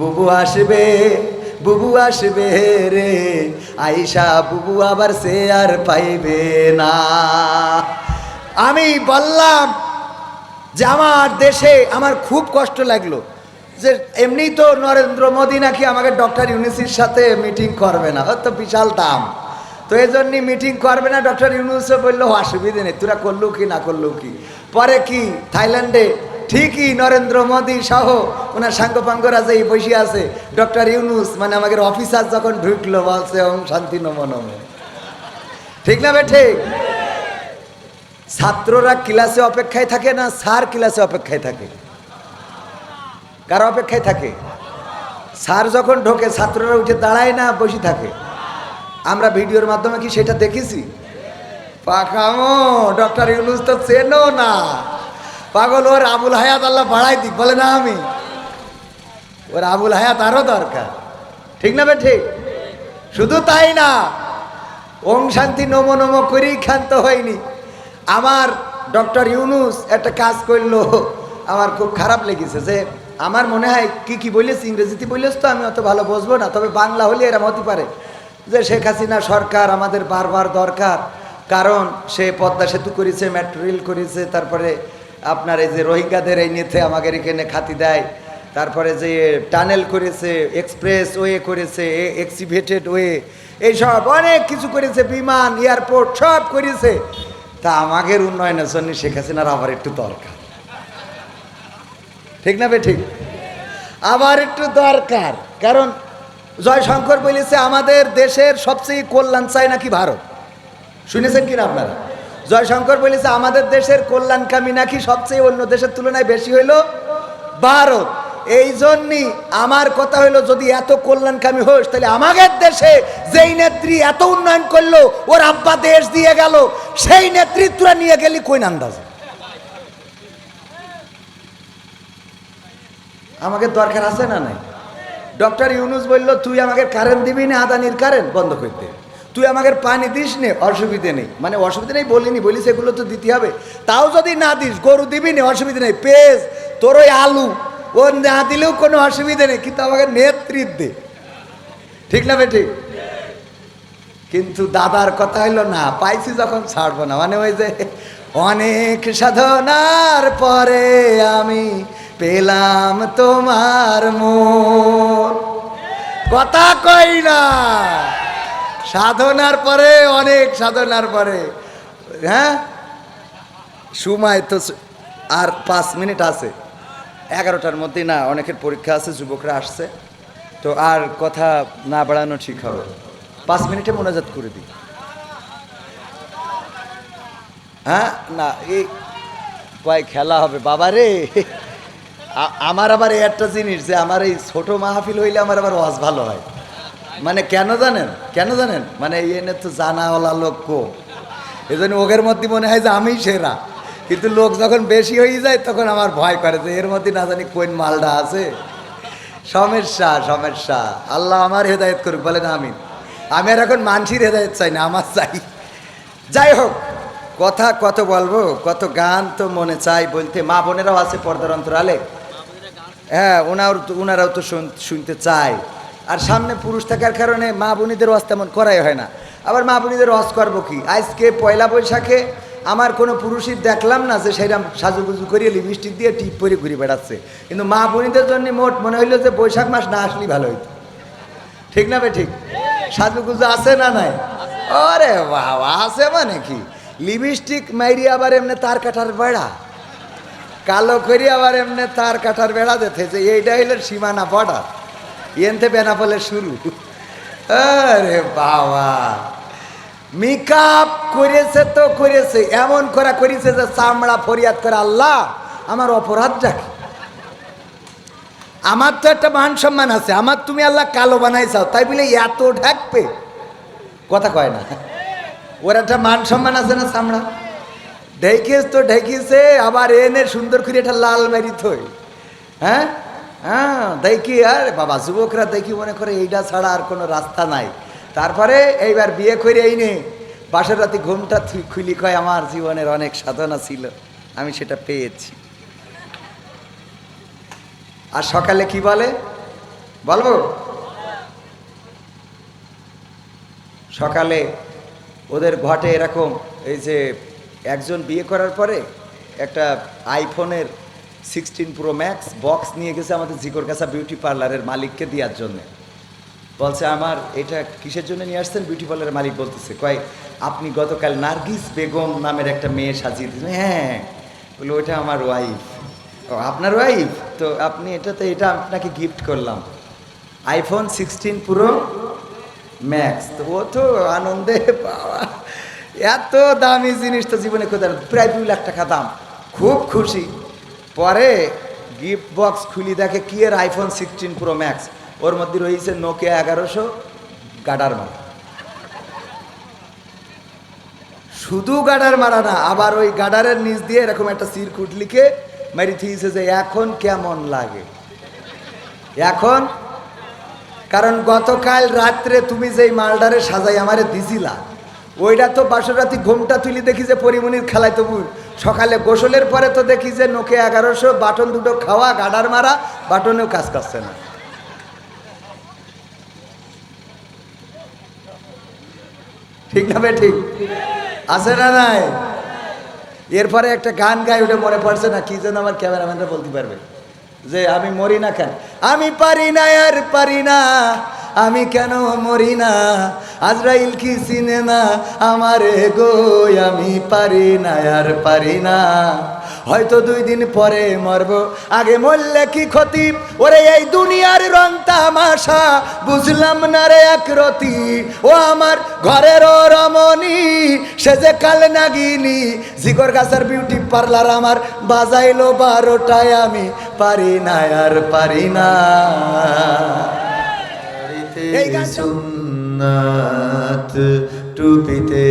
বুবু আসবে, বুবু আসবে রে, আইসা বুবু আবার সে আর পাইবে না। আমি বললাম যে আমার দেশে আমার খুব কষ্ট লাগলো যে এমনি তো নরেন্দ্র মোদী নাকি আমাকে ডক্টর ইউনূসের সাথে মিটিং করবে না, তো বিশাল দাম, তো এই জন্যই মিটিং করবে না। ডক্টর ইউনূসও বললো অসুবিধে নেই, তোরা করলো কি না করলো কি। পরে কি থাইল্যান্ডে ঠিকই নরেন্দ্র মোদী সহ ওনার সাঙ্গপাঙ্গরা যে বসে আছে, ডক্টর ইউনূস মানে আমাদের অফিসার যখন ঢুকলো বলছে ওম শান্তি নমো নমো। ঠিক না বে ঠিক? ছাত্ররা ক্লাসে অপেক্ষায় থাকে না স্যার ক্লাসে অপেক্ষায় থাকে? কারা অপেক্ষায় থাকে? স্যার যখন ঢোকে ছাত্ররা উঠে দাঁড়ায় না বসে থাকে? আমরা ভিডিওর মাধ্যমে কি সেটা দেখেছি? পাকামো ডক্টর ইউনূস তো চেনো না, পাগল। ওর আবুল হায়াত আল্লাহ বাড়াই দিক বলে না, আমি ওর আবুল হায়াত আরো দরকার। ঠিক না বে ঠিক? শুধু তাই না, ওম শান্তি নমো নমো করেই ক্ষান্ত হয়নি। আমার ডক্টর ইউনূস একটা কাজ করলো, আমার খুব খারাপ লেগেছে। যে আমার মনে হয় কি বলেছে, ইংরেজিতে বলেছ তো আমি অত ভালো বুঝবো না, তবে বাংলা হলে এরম হতে পারে যে শেখ হাসিনা সরকার আমাদের বারবার দরকার, কারণ সে পদ্মা সেতু করেছে, মেট্রো রেল করেছে, তারপরে আপনার এই যে রোহিঙ্গাদের এই নিতে আমাদের এখানে খাতি দেয়, তারপরে যে টানেল করেছে, এক্সপ্রেস ওয়ে করেছে, এক্সিভেটেড ওয়ে, এইসব অনেক কিছু করেছে, বিমান এয়ারপোর্ট সব করেছে। তা আমাদের উন্নয়নের জন্য শেখ হাসিনার আবার একটু দরকার। ঠিক না বে ঠিক? আবার একটু দরকার, কারণ জয়শঙ্কর বলেছে আমাদের দেশের সবচেয়ে কল্যাণ চায় নাকি ভারত। শুনেছেন কিনা আপনারা? জয়শঙ্কর বলেছে আমাদের দেশের কল্যাণকামী নাকি সবচেয়ে অন্য দেশের তুলনায় বেশি হইল ভারত। এই জন্যই আমার কথা হইলো, যদি এত কল্যাণকামী হোস তাহলে আমাদের দেশে যেই নেত্রী এত উন্নয়ন করলো, ওর আব্বা দেশ দিয়ে গেল, সেই নেতৃত্বরা নিয়ে গেলি কোন আন্দাজ? আমাকে দরকার আছে না নাই? ডক্টর ইউনূস বলল তুই আমাকে কারেন্ট দিবি না, আদানির কারেন্ট বন্ধ করতে, তুই আমাকে পানি দিস নে, অসুবিধে নেই। মানে অসুবিধা নেই বলিনি, বলিস এগুলো তো দিতে হবে, তাও যদি না দিস গরু দিবি না, অসুবিধা নেই। পেঁয়াজ তোর ওই আলু ও না দিলেও কোনো অসুবিধা নেই, কিন্তু আমাকে নেতৃত্ব দে। ঠিক না বে ঠিক? কিন্তু দাদার কথা হইলো না, পাইছি যখন ছাড়বো না। মানে ওই যে অনেক সাধনার পরে আমি পেলাম তোমার মন, কথা কই না, সাধনার পরে, অনেক সাধনার পরে। হ্যাঁ, সময় তো আর 5 মিনিট আছে, 11টার মধ্যে না, অনেকের পরীক্ষা আছে, যুবকরা আসছে, তো আর কথা না বাড়ানো ঠিক হবে। 5 মিনিটে মোনাজাত করে দিই। হ্যাঁ না, এই কয় খেলা হবে বাবা রে। আমার আবার একটা জিনিস যে আমার এই ছোট মাহফিল হইলে আমার আবার ওয়াজ ভালো হয়। মানে কেন জানেন? কেন জানেন? মানে এনে তো জানাওয়ালা লোক কম, এই জন্য ওদের মধ্যে মনে হয় যে আমি সেরা, কিন্তু লোক যখন বেশি হয়ে যায় তখন আমার ভয় করে যে এর মধ্যে না জানি কোন মালটা আছে। সমস্যা সমস্যা, আল্লাহ আমার হেদায়েত করুক, বলেন আমিন। আমি আর এখন মানসির হেদায়েত চাই না, আমার চাই। যাই হোক, কথা কত বলবো, কত গান তো মনে চাই বলতে। মা বোনেরাও আছে পর্দার অন্তরালে, হ্যাঁ ওনারাও তো শুনতে চায়। আর সামনে পুরুষ থাকার কারণে মা বোনীদের ওয়াজ তেমন করাই হয় না। আবার মা বোনীদের ওয়াজ করবো কি? আজকে পয়লা বৈশাখে আমার কোনো পুরুষই দেখলাম না যে সেরকম সাজুগুজু করিয়ে লিপস্টিক দিয়ে টিপ পরে ঘুরে বেড়াচ্ছে। কিন্তু মা বোনীদের জন্য মোট মনে হইলো যে বৈশাখ মাস না আসলেই ভালো হইতো। ঠিক না বে ঠিক? সাজুগুজু আছে না নাই? আরে বাবা, আছে মানে কি, লিপস্টিক মাইরি আবার এমনি তার কাটার বেড়া, কালো করি আবার এমনি তার কাটার বেড়া দেখেছে, এইটা হইলে সীমানা বর্ডার, এনতে বেনাপোলের শুরু। আরে বাবা, মেকআপ করেছে তো করেছে, এমন করা করেছে যে চামড়া ফরিয়াদ করে, আল্লাহ আমার অপরাধটা কি? আমার তো একটা মান সম্মান আছে, আমার তুমি আল্লাহ কালো বানাইছাও তাই বলে এত ঢাকবে? কথা কয় না, ওর একটা মান সম্মান আছে না? চামড়া ঢেকিস তো ঢেকিছে, আবার এনে সুন্দর করে একটা লাল মারি থই। হ্যাঁ হ্যাঁ, দেখি আর বাবা যুবকরা দেখি মনে করে এইটা ছাড়া আর কোনো রাস্তা নাই। তারপরে এইবার বিয়ে করে এই নে পাশের রাতে ঘুমটা খুলি, কয় আমার জীবনের অনেক সাধনা ছিল, আমি সেটা পেয়েছি। আর সকালে কি বলে? বলবো? সকালে ওদের ঘটে এরকম, এই যে একজন বিয়ে করার পরে একটা আইফোনের 16 প্রো ম্যাক্স বক্স নিয়ে গেছে আমাদের জিকরগাছা বিউটি পার্লারের মালিককে দেওয়ার জন্য। বলছে আমার এটা কিসের জন্য নিয়ে আসছেন? বিউটি পার্লারের মালিক বলতেছে, কয় আপনি গতকাল নার্গিস বেগম নামের একটা মেয়ে সাজিয়ে দিয়েছেন। হ্যাঁ, বলে ওইটা আমার ওয়াইফ। ও আপনার ওয়াইফ? তো আপনি এটা আপনাকে গিফট করলাম, আইফোন 16 প্রো ম্যাক্স। তো ও তো আনন্দে বাবা, এত দামি জিনিস তো জীবনে কোথায়, প্রায় 2 লাখ টাকা দাম, খুব খুশি। পরে গিফট বক্স খুলি দেখে কি এর আইফোন 16 প্রো ম্যাক্স, ওর মধ্যে রয়েছে নোকিয়া 1100 গাডার মারা। শুধু গাডার মারা না, আবার ওই গাডারের নিচ দিয়ে এরকম একটা সিরকুট লিখে মারি থিয়েছে যে এখন কেমন লাগে এখন। কারণ গতকাল রাত্রে তুমি যেই মালডারে সাজাই আমারে দিছিলা, ওইটা তো বাসর রাতি ঘুমটা তুলি দেখি যে পরিমণির খেলায় তবু সকালে গোসলের পরে তো দেখি যে নোকে 1100 বাটন দুটো খাওয়া, গাডার মারা, বাটনেও কাজ করছে না। ঠিক না? ঠিক আছে না? নাই? এরপরে একটা গান গাই, ওটা মনে পড়ছে না কি যেন, আমার ক্যামেরাম্যানরা বলতে পারবে, যে আমি মরি না কেন, আমি পারি না আর পারি না, আমি কেন মরি না, আজরাইল কি চিনে না আমারে গো, আমি পারি না আর পারি না, হয়তো 2 দিন পরে মরব, আগে মরলে কি ক্ষতি, ওরে এই দুনিয়ার রং তামাশা বুঝলাম না রে একরতি, ও আমার ঘরের রমণী সে যে কাল নাগিনী, জিকরগাছার বিউটি পার্লার আমার বাজাইলো 12টায়, আমি পারি না আর পারি না। সুন্নাত টুপিতে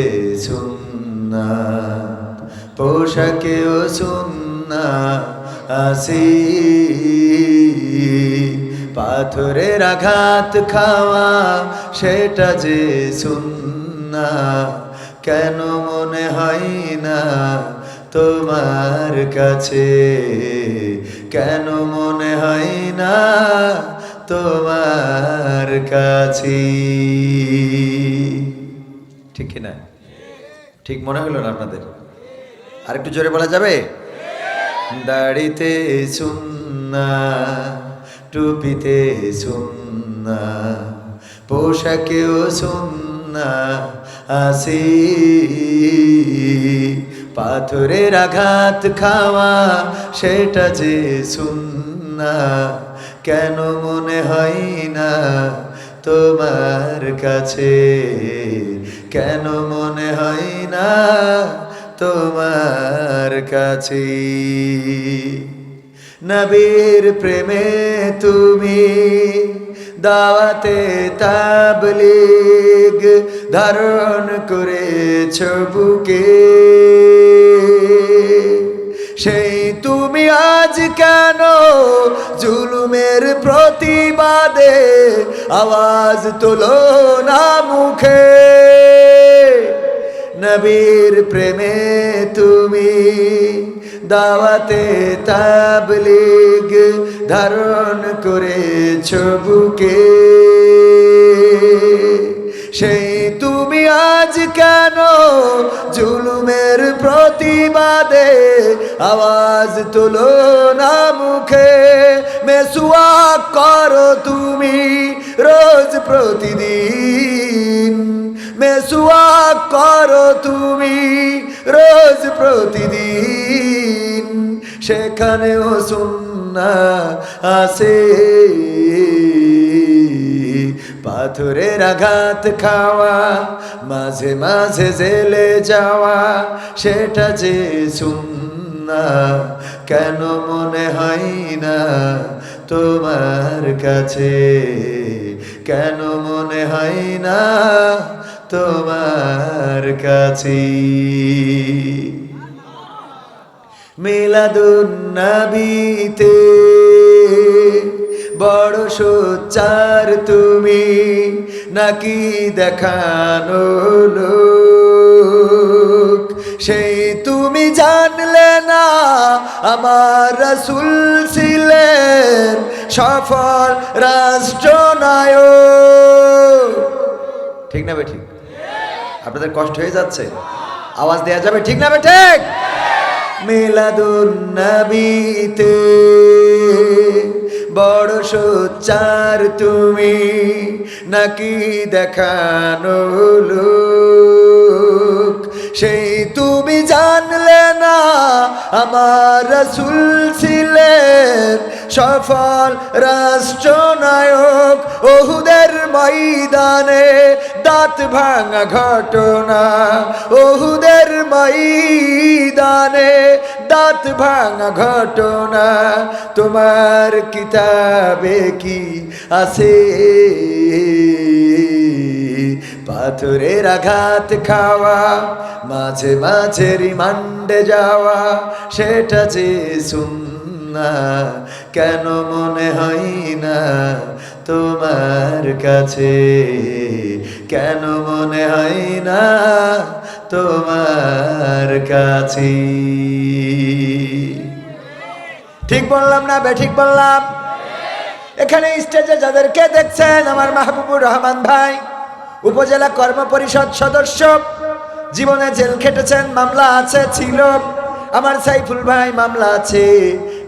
সুন্নাত, পোশাকেও সুন্নাত আসি, পাথরের আঘাত খাওয়া সেটা যে সুন্নাত, কেন মনে হয় না তোমার কাছে, কেন মনে হয় না তোমার কাছে? ঠিক কিনা? ঠিক মনে হলো না আপনাদের? আর একটু জোরে বলা যাবে? দাড়িতে সুন্নাত, টুপিতে সুন্নাত, পোশাকেও সুন্নাত আসি, পাথরের আঘাত খাওয়া সেটা যে সুন্নাত, কেন মনে হয় না তোমার কাছে, কেন মনে হয় না তোমার কাছে? নবীর প্রেমে তুমি দাওয়াতে তাবলীগ ধারণ করেছ বুকে, সেই তুমি আজ কেন জুলুমের প্রতিবাদে আওয়াজ তোলো না মুখে? নবীর প্রেমে তুমি দাওয়াতে তাবলীগ ধারণ করেছ বুকে, সেই তুমি আজ কেন জুলুমের প্রতিবাদে আওয়াজ তোলো না মুখে? মেসওয়াক করো তুমি রোজ প্রতিদিন, মেসওয়াক করো তুমি রোজ প্রতিদিন, সেখানেও সুন্নাত আছে, পাথরের আঘাত খাওয়া মাঝে মাঝে জেলে যাওয়া সেটা যে সুন্নাত, কেন মনে হয় না তোমার কাছে, কেন মনে হয় না তোমার কাছে? মিলাদুন নবীতে বড় সোচ্চার তুমি, নাকি দেখানো লোক? সেই তুমি জানলে না আমার রাসূল ছিলেন সফল রাষ্ট্রনায়ক। ঠিক না বেঠিক? আপনাদের কষ্ট হয়ে যাচ্ছে? আওয়াজ দেয়া যাবে ঠিক না বেঠিক? মিলাদুন নবীতে বড় সোচ্চার তুমি নাকি দেখানো লোক, সেই তুমি জানলে না আমার রাসূল ছিলেন সফল রাষ্ট্রনায়ক। ওহুদের ময়দানে দাঁত ভাঙা ঘটনা, ওহুদের ময়দানে দাঁত ভাঙা ঘটনা তোমার কিতাবে কি আছে? পাথরের আঘাত খাওয়া, মাঝে মাঝে রিমান্ডে যাওয়া, সেটা যে সুন্নাহ কেন মনে হয় না তোমার কাছে? কেন মনে হয় না তোমার কাছে? ঠিক বললাম না বেঠিক বললাম? এখানে স্টেজে যাদেরকে দেখছেন, আমার মাহবুবুর রহমান ভাই উপজেলা কর্ম পরিষদ সদস্য, জীবনে জেল খেটেছেন, মামলা আছে ছিল। আমার সাইফুল ভাই মামলা আছে,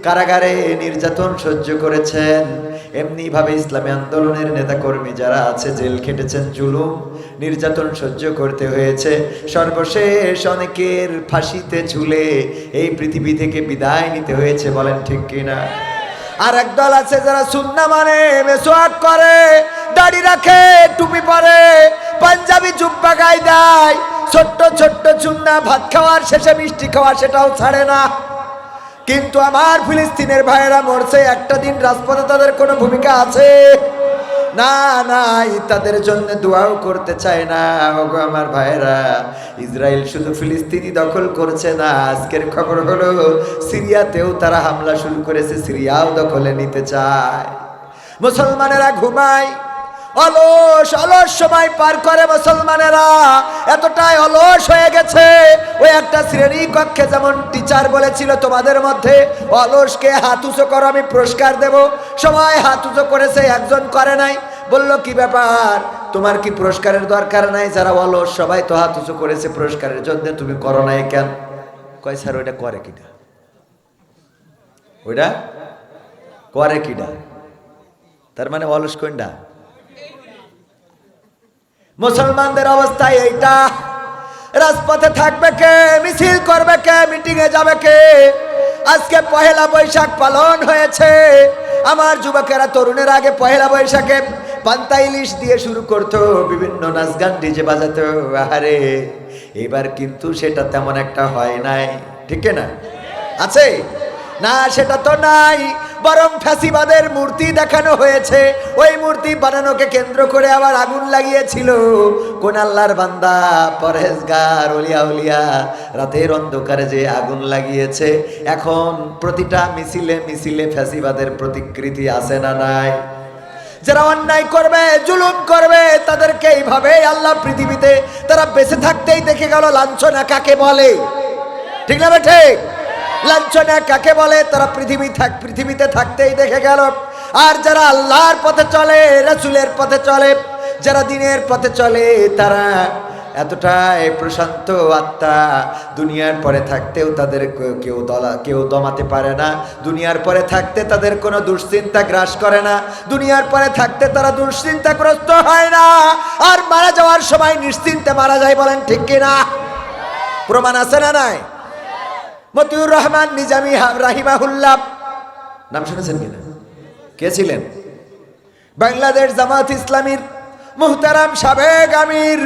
কারাগারে নির্যাতন সহ্য করেছেন। এমনি ভাবে ইসলামী আন্দোলনের নেতাকর্মী যারা আছে জেল খেটেছেন, জুলুম নির্যাতন সহ্য করতে হয়েছে। সর্বশেষ অনেকের ফাঁসিতে ঝুলে এই পৃথিবী থেকে বিদায় নিতে হয়েছে। বলেন ঠিক কিনা? আর একদল আছে যারা সুন্নাহ মানে, মেসওয়াক করে, দাড়ি রাখে, টুপি পরে, পাঞ্জাবি জুব্বা গায়ে দেয়, ছোট্ট ছোট্ট চুন্না, ভাত খাওয়ার শেষে মিষ্টি খাওয়া সেটাও ছাড়ে না। কিন্তু আমার ফিলিস্তিনের ভাইয়েরা মরছে, একটা দিন রাজপথে তাদের কোনো ভূমিকা আছে না? নাই, তাদের জন্য দোয়াও করতে চায় না। ওগো আমার ভাইয়েরা, ইসরায়েল শুধু ফিলিস্তিনি দখল করছে না, আজকের খবর হলো সিরিয়াতেও তারা হামলা শুরু করেছে, সিরিয়াও দখলে নিতে চায়। মুসলমানেরা ঘুমায়, অলস অলস সময় পার করে মুসলমানেরা, এতটাই অলস হয়ে গেছে। ওই একটা শ্রেণী কক্ষে যেমন টিচার বলেছিল তোমাদের মধ্যে অলসকে হাত উঁচু করো, আমি পুরস্কার দেব, সবাই হাত উঁচু করেছে, একজন করে নাই। বলল কি ব্যাপার, তোমার কি পুরস্কারের দরকার নাই? যারা অলস সবাই তো হাত উঁচু করেছে পুরস্কারের জন্য, তুমি করো নাই কেন? কয় স্যার ওইটা করে কিনা, ওইটা করে কিনা? তার মানে অলস কোনটা? মুসলমানদের অবস্থা এইটা। রাজপথে থাকবে কে? মিছিল করবে কে? মিটিং এ যাবে কে? আজকে পহেলা বৈশাখ পালন হয়েছে, আমার যুবকেরা তরুণের আগে পহেলা বৈশাখে পান্তা ইলিশ দিয়ে শুরু করতো, বিভিন্ন নাচ গান ডিজে বাজাতো। আরে এবার কিন্তু সেটা তেমন একটা হয় নাই, ঠিক না? আছে না? সেটা তো নাই, বরং ফ্যাসিবাদের মূর্তি দেখানো হয়েছে। ওই মূর্তি বানানোকে কেন্দ্র করে আবার আগুন লাগিয়েছিল কোন আল্লাহর বান্দা, পরহেজগার, ওলিয়া উলিয়া, রাতের অন্ধকারে যে আগুন লাগিয়েছে। এখন প্রতিটা মিছিলে মিছিলে ফ্যাসিবাদের প্রতিকৃতি আছে না নাই? যারা অন্যায় করবে, জুলুম করবে, তাদেরকে এইভাবে আল্লাহ পৃথিবীতে তারা বেঁচে থাকতেই দেখে গেল। লাঞ্ছনা কাকে বলে? ঠিক না ঠিক? লাঞ্ছনা কাকে বলে? তারা পৃথিবীতে থাকতেই দেখে গেল। আর যারা আল্লাহর পথে চলে, রাসূলের পথে চলে, যারা দ্বীনের পথে চলে, তারা এতটাই প্রশান্ত আত্মা, দুনিয়ার পরে থাকতেও তাদের কেউ দমাতে পারে না। দুনিয়ার পরে থাকতে তাদের কোনো দুশ্চিন্তা গ্রাস করে না, দুনিয়ার পরে থাকতে তারা দুশ্চিন্তাগ্রস্ত হয় না, আর মারা যাওয়ার সময় নিশ্চিন্তে মারা যায়। বলেন ঠিক কিনা? প্রমাণ আছে না নাই? মতিউর রহমান নিজামী রাহিমাহুল্লাহ নাম শুনেছেন কিনা? কে ছিলেন? বাংলাদেশ জামাত ইসলামীর মুহতারাম সাবেক আমির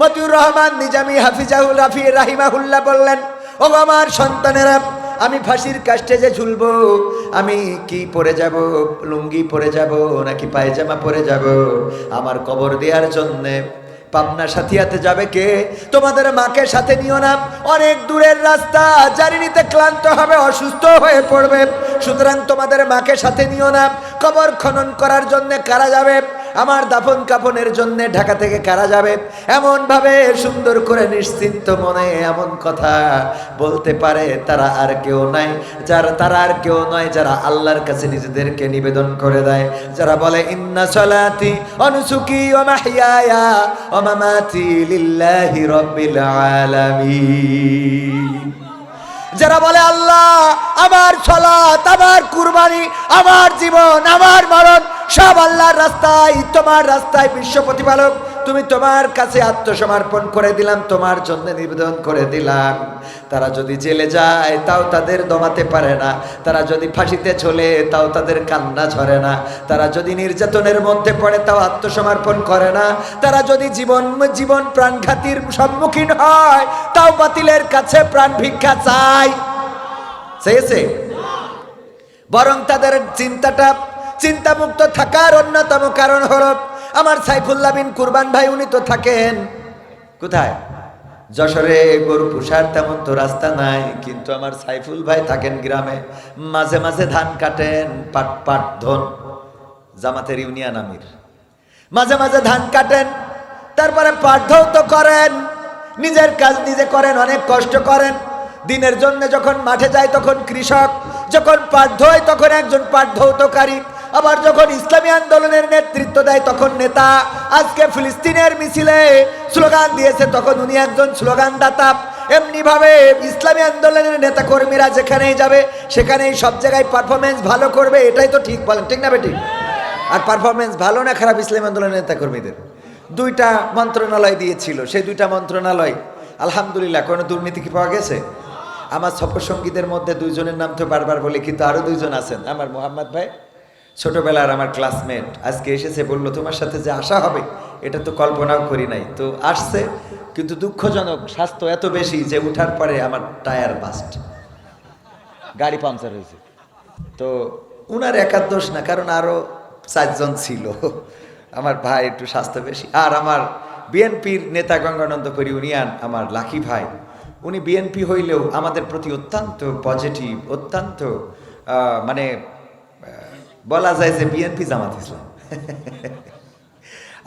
মতিউর রহমান নিজামী হাফিজাহুল রাফি রাহিমাহুল্লাহ বললেন, ও আমার সন্তানেরা, আমি ফাঁসির কাস্টে যে ঝুলবো, আমি কি পরে যাব? লুঙ্গি পরে যাব নাকি পায়জামা পরে যাব? আমার কবর দেওয়ার জন্যে পাবনা সাথিয়াতে যাবে কে? তোমাদের মাকে সাথে নিও না, অনেক দূরের রাস্তা, জার্নিতে ক্লান্ত হবে, অসুস্থ হয়ে পড়বে। সুতরাং তোমাদের মাকে সাথে নিও না। কবর খনন করার জন্য কারা যাবে? আমার দাফন কাফনের জন্য ঢাকা থেকে কারা যাবে, এমন ভাবে সুন্দর করে নিশ্চিন্ত মনে এমন কথা বলতে পারে, তারা আর কেউ নাই, তারা আর কেউ নয় যারা আল্লাহর কাছে নিজেদেরকে নিবেদন করে দেয়, যারা বলে ইন্না সালাতি ওয়া নুসুকি ওয়া মাহইয়ায়া ওয়া মামাতি লিল্লাহি রাব্বিল আলামিন। যারা বলে আল্লাহ আমার সালাত, আমার কুরবানি, আমার জীবন, আমার মরণ সব আল্লাহর রাস্তায়, তোমার রাস্তায় বিশ্ব প্রতিপালক, তুমি তোমার কাছে আত্মসমর্পণ করে দিলাম, তোমার জন্য নিবেদন করে দিলাম। তারা যদি জেলে যায় তাও তাদের দমাতে পারে না, তারা যদি ফাঁসিতে চলে তাও তাদের কান্না ঝরে না, তারা যদি নির্যাতনের মধ্যে পড়ে তাও আত্মসমর্পণ করে না, তারা যদি জীবন প্রাণঘাতীর সম্মুখীন হয় তাও বাতিলের কাছে প্রাণ ভিক্ষা চায়, চেয়েছে। বরং তাদের চিন্তামুক্ত থাকার অন্যতম কারণ হলো আমার সাইফুল্লাহ বিন কুরবান ভাই, উনি তো থাকেন কোথায়? যশোরে। গরু পুষার তেমন তো রাস্তা নাই, কিন্তু আমার সাইফুল ভাই থাকেন গ্রামে, মাঝে মাঝে ধান কাটেন, পাট ধন জামাতের ইউনিয়ন আমির, মাঝে মাঝে ধান কাটেন, তারপরে পাট ধৌত করেন, নিজের কাজ নিজে করেন, অনেক কষ্ট করেন। দিনের জন্য যখন মাঠে যায় তখন কৃষক, যখন পাট ধোয় তখন একজন পাট ধৌতকারী, আবার যখন ইসলামী আন্দোলনের নেতৃত্ব দেয় তখন নেতা। আজকে ফিলিস্তিনের মিছিলে স্লোগান দিয়েছে তখন উনি একজন স্লোগানদাতা। এমনি ভাবে ইসলামী আন্দোলনের নেতা কর্মীরা যেখানেই যাবে সেখানেই সব জায়গায় পারফরমেন্স ভালো করবে, এটাই তো ঠিক, বলেন ঠিক না বেটি? আর পারফরমেন্স ভালো না খারাপ ইসলামী আন্দোলনের নেতা কর্মীদের? দুইটা মন্ত্রণালয় দিয়েছিল, সেই দুইটা মন্ত্রণালয় আলহামদুলিল্লাহ কোনো দুর্নীতি কি পাওয়া গেছে? আমার সফর সঙ্গীদের মধ্যে দুইজনের নাম তো বারবার বলি, কিন্তু আরো দুইজন আছেন, আমার মোহাম্মদ ভাই ছোটবেলার আমার ক্লাসমেট, আজকে এসেছে, বললো তোমার সাথে যে আসা হবে এটা তো কল্পনাও করি নাই, তো আসছে। কিন্তু দুঃখজনক, স্বাস্থ্য এত বেশি যে উঠার পরে আমার টায়ার বাস্ট, গাড়ি পাংচার হয়েছে। তো উনার একার দোষ না, কারণ আরো 4 জন ছিল। আমার ভাই একটু স্বাস্থ্য বেশি। আর আমার বিএনপির নেতা গঙ্গানন্দপুর ইউনিয়ন আমার লাকি ভাই, উনি বিএনপি হইলেও আমাদের প্রতি অত্যন্ত পজিটিভ, অত্যন্ত মানে বলা যায় যে বিএনপি জামাত ইসলাম।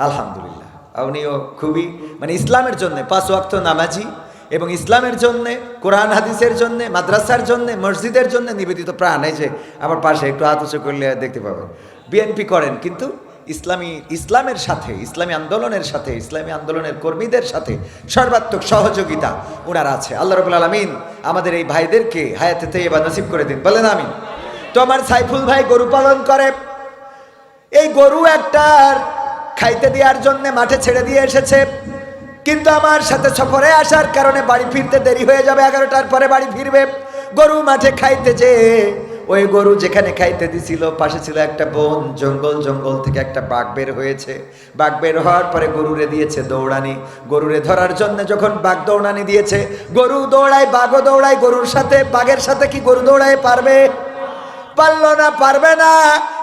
আলহামদুলিল্লাহ, উনিও খুবই মানে ইসলামের জন্য 5 ওয়াক্ত নামাজি এবং ইসলামের জন্য, কোরআন হাদিসের জন্য, মাদ্রাসার জন্য, মসজিদের জন্য নিবেদিত প্রাণ। এই যে আমার পাশে একটু হাত উঁচু করলে দেখতে পাবেন, বিএনপি করেন কিন্তু ইসলামের সাথে, ইসলামী আন্দোলনের সাথে, ইসলামী আন্দোলনের কর্মীদের সাথে সর্বাত্মক সহযোগিতা ওনার আছে। আল্লাহ রাব্বুল আলামিন আমাদের এই ভাইদেরকে হায়াতে তাইয়্যিবা নসিব করে দিন, বলেন আমিন। তো আমার সাইফুল ভাই গরু পালন করে, এই গরু একটার খাইতে দেওয়ার জন্য মাঠে ছেড়ে দিয়ে এসেছে, কিন্তু আমার সাথে সফরে আসার কারণে বাড়ি ফিরতে দেরি হয়ে যাবে, 11টার পরে বাড়ি ফিরবে। গরু মাঠে খাইতে যেয়ে ওই গরু যেখানে খাইতে দিছিল পাশে ছিল একটা বন, জঙ্গল থেকে একটা বাঘ বের হয়েছে। বাঘ বের হওয়ার পরে গরুরে দিয়েছে দৌড়ানি, গরুরে ধরার জন্য যখন বাঘ দৌড়ানি দিয়েছে, গরু দৌড়ায়, বাঘও দৌড়ায় গরুর সাথে। বাঘের সাথে কি গরু দৌড়ায় পারবে? পারলো না, পারবে না।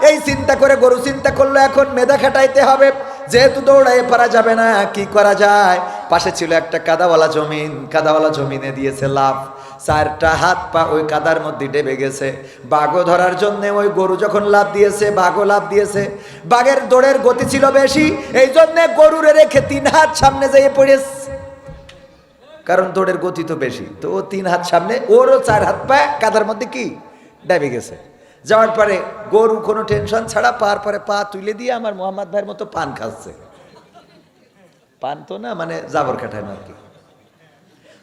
এই চিন্তা করে গরু চিন্তা করলো এখন মেধা খাটাইতে হবে, যেহেতু দৌড়াইয়ে পারা যাবে না, কি করা যায়? পাশে ছিল একটা কাদাওয়ালা জমিন, কাদাওয়ালা জমিনে দিয়েছে লাফ, 4টা হাত পা ওই কাদার মধ্যে ডেবে গেছে। বাঘও ধরার জন্য ওই গরু যখন লাফ দিয়েছে, বাঘও লাফ দিয়েছে। বাঘের দৌড়ের গতি ছিল বেশি, এই জন্য গরুরে রেখে 3 হাত সামনে যেয়ে পড়েছে, কারণ দৌড়ের গতি তো বেশি। তো ও 3 হাত সামনে, ওরও 4 হাত পা কাদার মধ্যে কি ডেবে গেছে। যাওয়ার পরে গরু কোনো টেনশন ছাড়া পাওয়ার পরে পা তুলে দিয়ে আমার মোহাম্মদ ভাইয়ের মতো পান খাচ্ছে। পান তো না, মানে জাবর কাটায় না আর কি।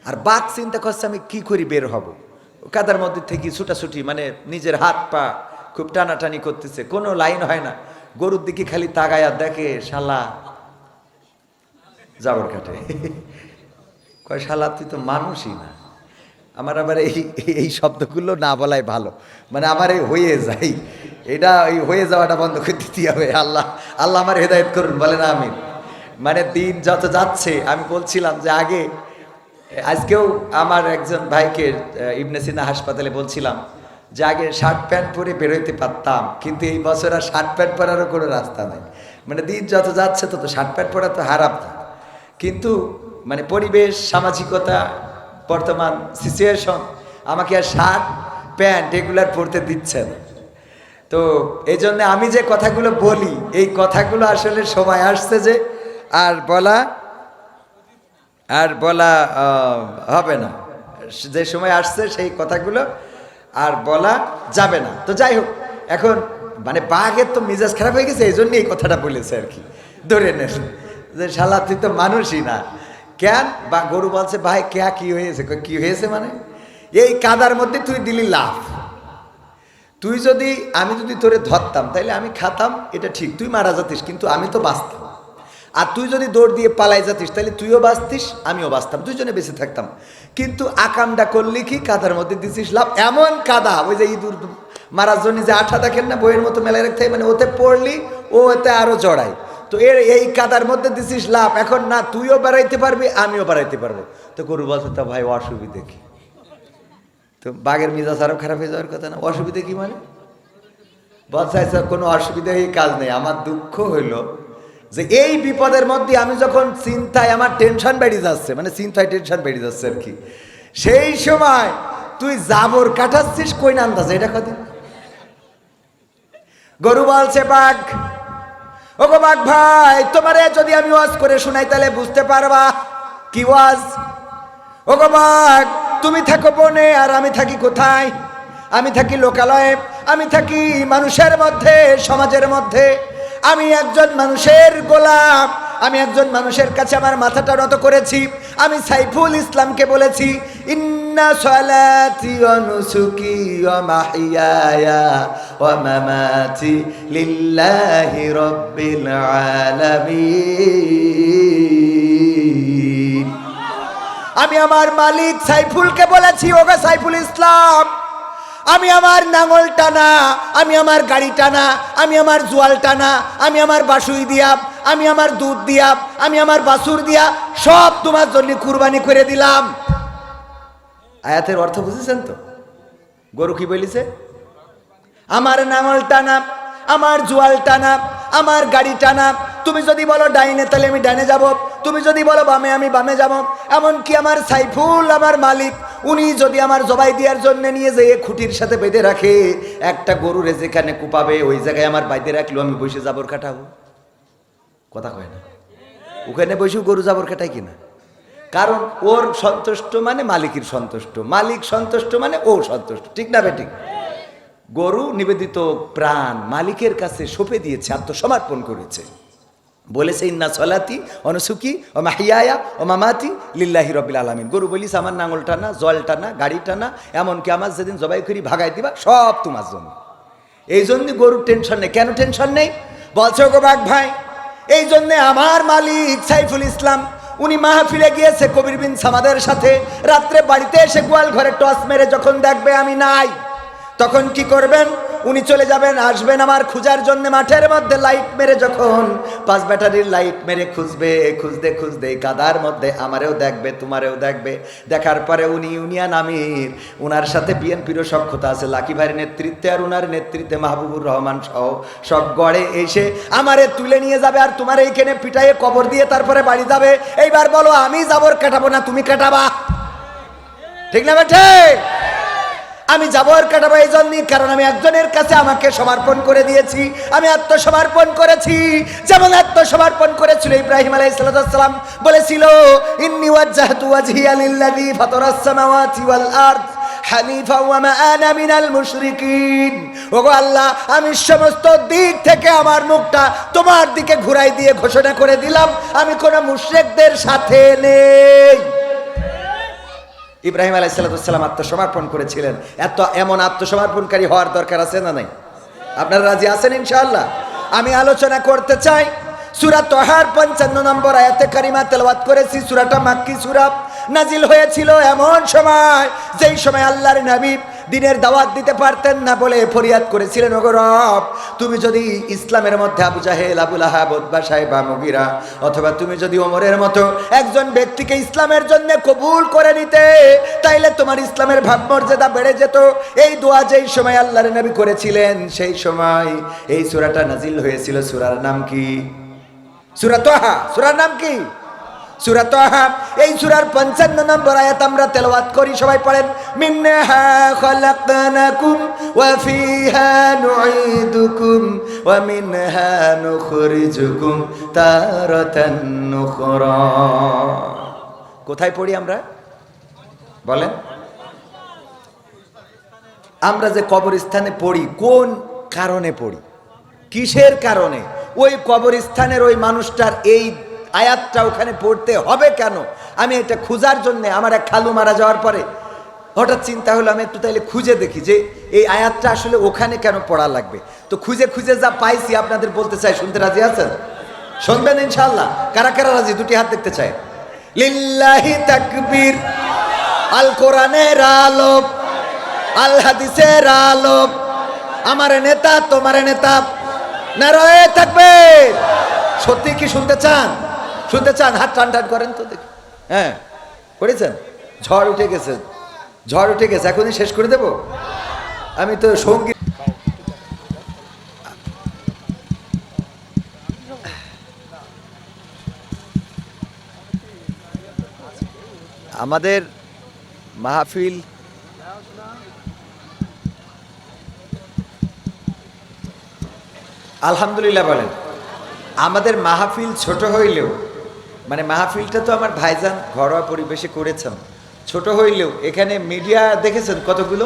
আর বাঘ চিন্তা করছে আমি কি করি বের হব, কাদার মধ্যে থেকে ছুটাছুটি, মানে নিজের হাত পা খুব টানাটানি করতেছে, কোনো লাইন হয় না। গরুর দিকে খালি তাকায়া দেখে শালা জাবর কাটে। কয় শালা তুই তো মানুষই না। আমার আবার এই শব্দগুলো না বলাই ভালো, মানে আমার এই হয়ে যায়, এটা এই হয়ে যাওয়াটা বন্ধ করে দিতে হবে। আল্লাহ আমার হেদায়েত করুন, বলে না আমিন। মানে দিন যত যাচ্ছে, আমি বলছিলাম যে আজকেও আমার একজন ভাইকে ইবনে সিনা হাসপাতালে বলছিলাম যে আগে শার্ট প্যান্ট পরে বেরোইতে পারতাম, কিন্তু এই বছর আর শার্ট প্যান্ট পরারও কোনো রাস্তা নাই। মানে দিন যত যাচ্ছে তত শার্ট প্যান্ট পরা তো হারাম না, কিন্তু মানে পরিবেশ, সামাজিকতা, বর্তমান সিচুয়েশন আমাকে আর শার্ট প্যান্ট এগুলার পরতে দিচ্ছে না। তো এই জন্য আমি যে কথাগুলো বলি এই কথাগুলো আসলে সময় আসছে যে আর বলা হবে না, যে সময় আসছে সেই কথাগুলো আর বলা যাবে না। তো যাই হোক, এখন মানে বাঘের তো মেজাজ খারাপ হয়ে গেছে, এই জন্য এই কথাটা বলেছে আর কি, ধরে নেন যে শালা তুই তো মানুষই না কেন। বা গরু বলছে ভাই ক্যা কি হয়েছে, কি হয়েছে মানে এই কাদার মধ্যে তুই দিলি লাভ, আমি যদি তোরে ধরতাম তাইলে আমি খাতাম, এটা ঠিক, তুই মারা যাতিস কিন্তু আমি তো বাঁচতাম। আর তুই যদি দৌড় দিয়ে পালাই যাতিস তাহলে তুইও বাঁচতিস আমিও বাঁচতাম, দুজনে বেঁচে থাকতাম। কিন্তু আকামটা করলি কি, কাদার মধ্যে দিছিস লাভ, এমন কাদা ওই যে ইঁদুর মারার জন্য যে আঠা দেখেন না বইয়ের মতো মেলায় রাখতে হয়, মানে ওতে পড়লি ও ওতে আরো জড়ায়। তো এই কাদার মধ্যে দিছিস লাভ, এখন না তুইও বেড়াইতে পারবি আমিও বেড়াইতে পারবো। তো গরু বলছে তা ভাই অসুবিধে কি? তো বাঘের মেজাজ আরো খারাপ হয়ে যাওয়ার কথা না, অসুবিধা কি মানে? বলছে কোনো অসুবিধা এই কাজ নেই, আমার দুঃখ হইল যে এই বিপদের মধ্যে আমি যখন চিন্তায় আমার টেনশন বেড়ে যাচ্ছে, মানে চিন্তায় টেনশন বেড়ে যাচ্ছে আর কি, সেই সময় তুই জাবর কাটাচ্ছিস কই না আন্দাজ, এটা কদিন। গরু বলছে বাঘ, ও গো বাঘ ভাই, তোমারে যদি আমি ওয়াজ করে শোনাই তাহলে বুঝতে পারবা কি ওয়াজ। ও গো বাঘ, তুমি থাকো বনে আর আমি থাকি কোথায়? আমি থাকি লোকালয়ে, আমি থাকি মানুষের মধ্যে, সমাজের মধ্যে। আমি একজন মানুষের গোলাম, আমি একজন মানুষের কাছে আমার মাথাটা নত করেছি। আমি সাইফুল ইসলামকে বলেছি ইন্না সালাতি ওয়া নুসুকি ওয়া মাহইয়ায়া ওয়া মামাতি লিল্লাহি রাব্বিল আলামিন। আমি আমার মালিক সাইফুলকে বলেছি, ওগো সাইফুল ইসলাম, আমি আমার নাঙল টানা, আমি আমার গাড়ি টানা, আমি আমার জোয়াল টানা, আমি আমার বাসুই দিয়া, আমি আমার দুধ দিয়া, আমি আমার বাসুর দিয়া সব তোমার জন্য কুরবানি করে দিলাম। আয়াতের অর্থ বুঝেছেন তো? গরু কি বলিছে? আমার নাঙল টানা, আমার জোয়াল টানা, আমার গাড়ি টানা। তুমি যদি বলো ডাইনে তাহলে আমি ডাইনে যাব, তুমি যদি বলো বামে আমি বামে যাব। এমনকি আমার সাইফুল আমার মালিক, উনি যদি আমার জবাই দেওয়ার জন্য নিয়ে যেয়ে খুঁটির সাথে বেঁধে রাখে, একটা গরুরে যেখানে কুপাবে ওই জায়গায় আমার বাইতে রাখলেও আমি বসে জাবর কাটাবো। কথা কয় না? ওখানে বসেও গরু জাবর কাটাই কিনা? কারণ ওর সন্তুষ্ট মানে মালিকের সন্তুষ্ট, মালিক সন্তুষ্ট মানে ও সন্তুষ্ট, ঠিক না বেঠিক? গরু নিবেদিত প্রাণ মালিকের কাছে সঁপে দিয়েছে, আত্মসমর্পণ করেছে, বলেছে ইন্না সলাতি ওয়া নুসুকি ওয়া মাহইয়ায়া ওয়া মামাতি লিল্লাহি রাব্বিল আলামিন। গরু বলিস আমার নাঙল টানা, জল টানা, গাড়ি টানা, এমনকি আমার যেদিন জবাই করি ভাগাই দিবা সব তোমার জন্য। এই জন্য গরুর টেনশন নেই। কেন টেনশন নেই? বলছো গো বাঘ ভাই, এই জন্যে আমার মালিক সাইফুল ইসলাম উনি মাহফিলে গিয়েছে কবির বিন সামাদের সাথে। রাত্রে বাড়িতে এসে গোয়াল ঘরে টস মেরে যখন দেখবে আমি নাই, তখন কি করবেন? উনি চলে যাবেন, আসবেন আমার খুঁজার জন্য মাঠের মধ্যে লাইট মেরে, যখন 5 ব্যাটারির লাইট মেরে খুঁজবে, খুঁজতে খুঁজতে কাদার মধ্যে আমারেও দেখবে তোমারেও দেখবে। দেখার পরে উনি ইউনিয়ন আমির, উনার সাথে বিএনপিরও সক্ষতা আছে, লাকি ভাইয়ের নেতৃত্বে আর উনার নেতৃত্বে মাহবুবুর রহমান সহ সব গড়ে এসে আমারে তুলে নিয়ে যাবে, আর তোমার এইখানে পিটাইয়ে কবর দিয়ে তারপরে বাড়ি যাবে। এইবার বলো আমি জাবর কাটাবো না তুমি কাটাবা? ঠিক না বেঠে? আমি জাবর কাটাবো এই জন্যই, কারণ আমি একজনের কাছে আমাকে সমর্পণ করে দিয়েছি, আমি আত্মসমর্পণ করেছি। যেমন আত্মসমর্পণ করেছিল ইব্রাহিম আলাইহিস সালাম, বলেছিল ইন্নী ওয়াজ্জাহতু ওয়াজহিয়া লিল্লাযী ফাতারাস সামাওয়াতি ওয়াল আরদ হানিফা ওয়া মা আনা মিনাল মুশরিকিন। ওগো আল্লাহ, আমি সমস্ত দিক থেকে আমার মুখটা তোমার দিকে ঘুরাই দিয়ে ঘোষণা করে দিলাম আমি কোনো মুশরিকদের সাথে নেই। ইব্রাহিম আলাইহিস সালাম আত্মসমর্পণ করেছিলেন। এমন আত্মসমর্পণকারী হওয়ার দরকার আছে না নাই? আপনারা রাজি আছেন ইনশাআল্লাহ? আমি আলোচনা করতে চাই সূরা তাহার 55 নম্বর আয়াতে কারিমা তেলাওয়াত করেছি। সূরাটা মাক্কি সূরা, নাজিল হয়েছিল এমন সময় যেই সময় আল্লাহর নবী দিনের দাওয়াত দিতে পারতেন না বলে ফরিয়াদ করেছিলেন, ওগো রব, তুমি যদি ইসলামের মধ্যে আবু জাহেল, আবু লাহাব, উতবা, শাইবা, মুগিরা, অথবা তুমি যদি ওমরের মতো একজন ব্যক্তিকে ইসলামের জন্য কবুল করে নিতে, তাইলে তোমার ইসলামের ভাবমর্যাদা বেড়ে যেত। এই দোয়া যেই সময় আল্লাহর নবী করেছিলেন সেই সময় এই সূরাটা নাজিল হয়েছিল। সূরার নাম কি? সূরা তাহা। সূরার নাম কি? সূরা তাহা এই সূরার 55 নম্বর আয়াত আমরা তেলাওয়াত করি, সবাই পড়েন। মিনহা খালাকনাকুম ওয়া ফিহা নুঈদুকুম ওয়া মিনহা নুখরিজুকুম তারাতান নুখরা। কোথায় পড়ি আমরা বলেন? আমরা যে কবরস্থানে পড়ি কোন কারণে পড়ি, কিসের কারণে? ওই কবরস্থানের ওই মানুষটার এই আয়াতটা ওখানে পড়তে হবে কেন? আমি এটা খোঁজার জন্য, আমার এক খালু মারা যাওয়ার পরে হঠাৎ চিন্তা হলো আমি একটু তাইলে খুঁজে দেখি যে এই আয়াতটা আসলে ওখানে কেন পড়া লাগবে। তো খুঁজে খুঁজে যা পাইছি আপনাদের বলতে চাই, শুনতে রাজি আছেন? শুনবেন ইনশাআল্লাহ? কারা কারা রাজি? দুটি হাত দেখতে চাই। লিল্লাহি তাকবীর। আল কোরআনের আলো, আল হাদিসের আলো, আমার নেতা তোমার নেতা, নারায়ে তাকবীর। সত্যি কি শুনতে চান? শুনতে চান? হাত টান টান করেন তো দেখি। হ্যাঁ করেছেন? ঝড় উঠে গেছে, ঝড় উঠে গেছে, এখনই শেষ করে দেব আমি তো সঙ্গীত। আমাদের মাহফিল আলহামদুলিল্লাহ বলেন। আমাদের মাহফিল ছোট হইলেও, মানে মাহফিলটা তো আমার ভাইজান ঘরোয়া পরিবেশে করেছেন, ছোট হইলেও এখানে মিডিয়া দেখেছেন কতগুলো,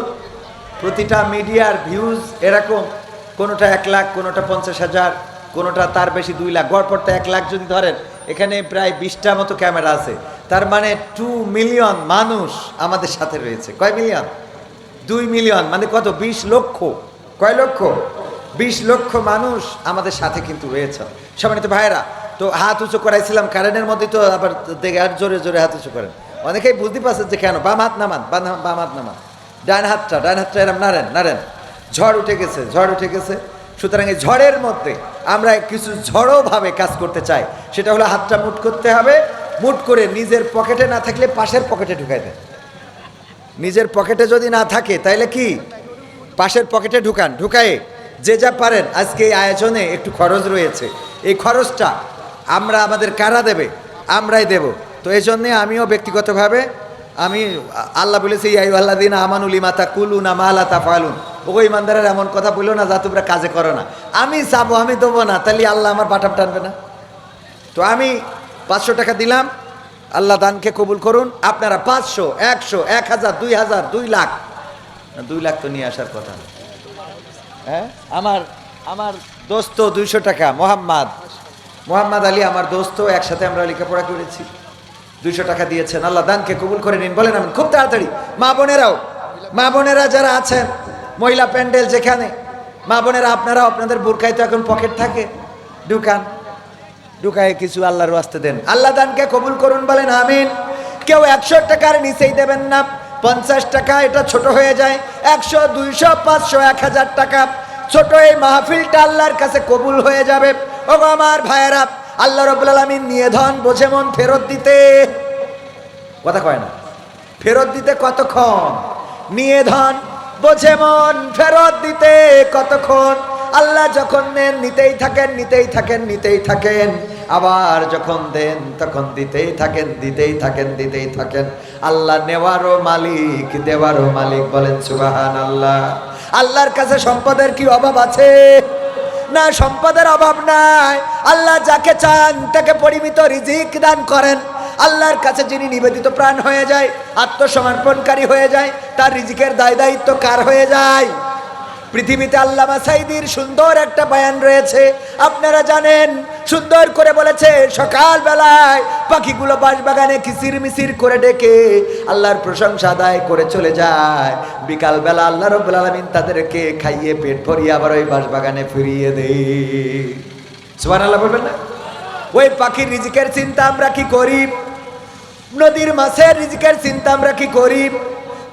প্রতিটা মিডিয়ার ভিউজ এরকম, কোনোটা 1 লাখ, কোনোটা 50,000, কোনোটা তার বেশি 2 লাখ, গড়পড়তে 1 লাখ যদি ধরেন, এখানে প্রায় 20টা মতো ক্যামেরা আছে। তার মানে 2 মিলিয়ন মানুষ আমাদের সাথে রয়েছে। কয় মিলিয়ন? 2 মিলিয়ন, মানে কত? 20 লক্ষ। কয় লক্ষ? 20 লক্ষ মানুষ আমাদের সাথে কিন্তু রয়েছে। সম্মানিত ভাইরা, তো হাত উঁচু করাইছিলাম কারেন্টের মধ্যে, তো আবার দেখে আর জোরে জোরে হাত উঁচু করেন। অনেকেই বুঝতে পারছেন যে কেন। বাম হাত নামান, বাম হাত নামান, ডান হাতটা এরম নাড়েন নাড়েন। ঝড় উঠে গেছে, ঝড় উঠে গেছে। সুতরাং এই ঝড়ের মধ্যে আমরা কিছু ঝড়োভাবে কাজ করতে চাই। সেটা হলো হাতটা মুট করতে হবে, মুট করে নিজের পকেটে না থাকলে পাশের পকেটে ঢুকাই দেন। নিজের পকেটে যদি না থাকে তাহলে কি পাশের পকেটে ঢুকান। ঢুকায়ে যে যা পারেন, আজকে এই আয়োজনে একটু খরচ রয়েছে, এই খরচটা আমরা আমাদের কারা দেবে? আমরাই দেব। তো এই জন্যে আমিও ব্যক্তিগতভাবে আমি আল্লাহ বলেছি আইয়ুহাল্লাযীনা আমানু লিমা তাকুলুনা মা লা তাফআলুন, ওগো ইমানদারের এমন কথা বলো না যা তোমরা কাজে করো না। আমি চাবো, আমি দেবো না, তাহলে আল্লাহ আমার বাটাম টানবে না? তো আমি 500 টাকা দিলাম, আল্লাহ দানকে কবুল করুন। আপনারা 500, 100, 1000, 2000, 2 লাখ, 2 লাখ তো নিয়ে আসার কথা। হ্যাঁ, আমার দোস্ত 200 টাকা, মোহাম্মদ আলী আমার দোস্ত, একসাথে আমরা লেখাপড়া করেছি, 200 টাকা দিয়েছেন। আল্লাহ দানকে কবুল করে নিন, বলেন আমিন। খুব তাড়াতাড়ি মা বোনেরা যারা আছেন, মহিলা প্যান্ডেল যেখানে, মা বোনেরা আপনারা আপনাদের বোরকায় তো এখন পকেট থাকে, ঢুকায় কিছু আল্লাহর ওয়াস্তে দেন। আল্লাহ দানকে কবুল করুন, বলেন আমিন। কেউ 100 টাকার নিচেই দেবেন না, 50 টাকা এটা ছোট হয়ে যায়, 100, 200, 500, 1000 টাকা ছোট এই মাহফিলটা আল্লাহর কাছে কবুল হয়ে যাবে। ও আমার ভাইয়েরা, আল্লাহ রাব্বুল আলামিন নিয়ে ধন বোঝে মন ফেরত দিতে, কথা কয় না, ফেরত দিতে কতক্ষণ? নিয়ে ধন বোঝে মন ফেরত দিতে কতক্ষণ? আল্লাহ যখন নেন নিতেই থাকেন, নিতেই থাকেন, নিতেই থাকেন, আবার যখন দেন তখন দিতেই থাকেন, দিতেই থাকেন, দিতেই থাকেন। আল্লাহ নেওয়ারও মালিক, দেওয়ারও মালিক, বলেন সুবহানাল্লাহ। আল্লাহর কাছে সম্পদের কি অভাব আছে? না, সম্পদের অভাব নাই। আল্লাহ যাকে চান তাকে পরিমিত রিজিক দান করেন। আল্লাহর কাছে যিনি নিবেদিত প্রাণ হয়ে যায়, আত্মসমর্পণকারী হয়ে যায়, তার রিজিকের দায় দায়িত্ব কার হয়ে যায়? পৃথিবীতে আল্লামা সাঈদীর সুন্দর একটা বয়ান রয়েছে, আপনারা জানেন, সুন্দর করে বলেছে, সকাল বেলায় পাখিগুলো বাঁশবাগানে কিচির মিচির করে ডেকে আল্লাহর প্রশংসা আদায় করে চলে যায়, বিকাল বেলা আল্লাহ রাব্বুল আলামিন তাদেরকে খাইয়ে পেট ভরিয়ে আবার ওই বাঁশবাগানে ফিরিয়ে দেয়। সুবহানাল্লাহ বলবেন না? ওই পাখির রিজিকের চিন্তা আমরা কি করি? নদীর মাছের রিজিকের চিন্তা আমরা কি করি?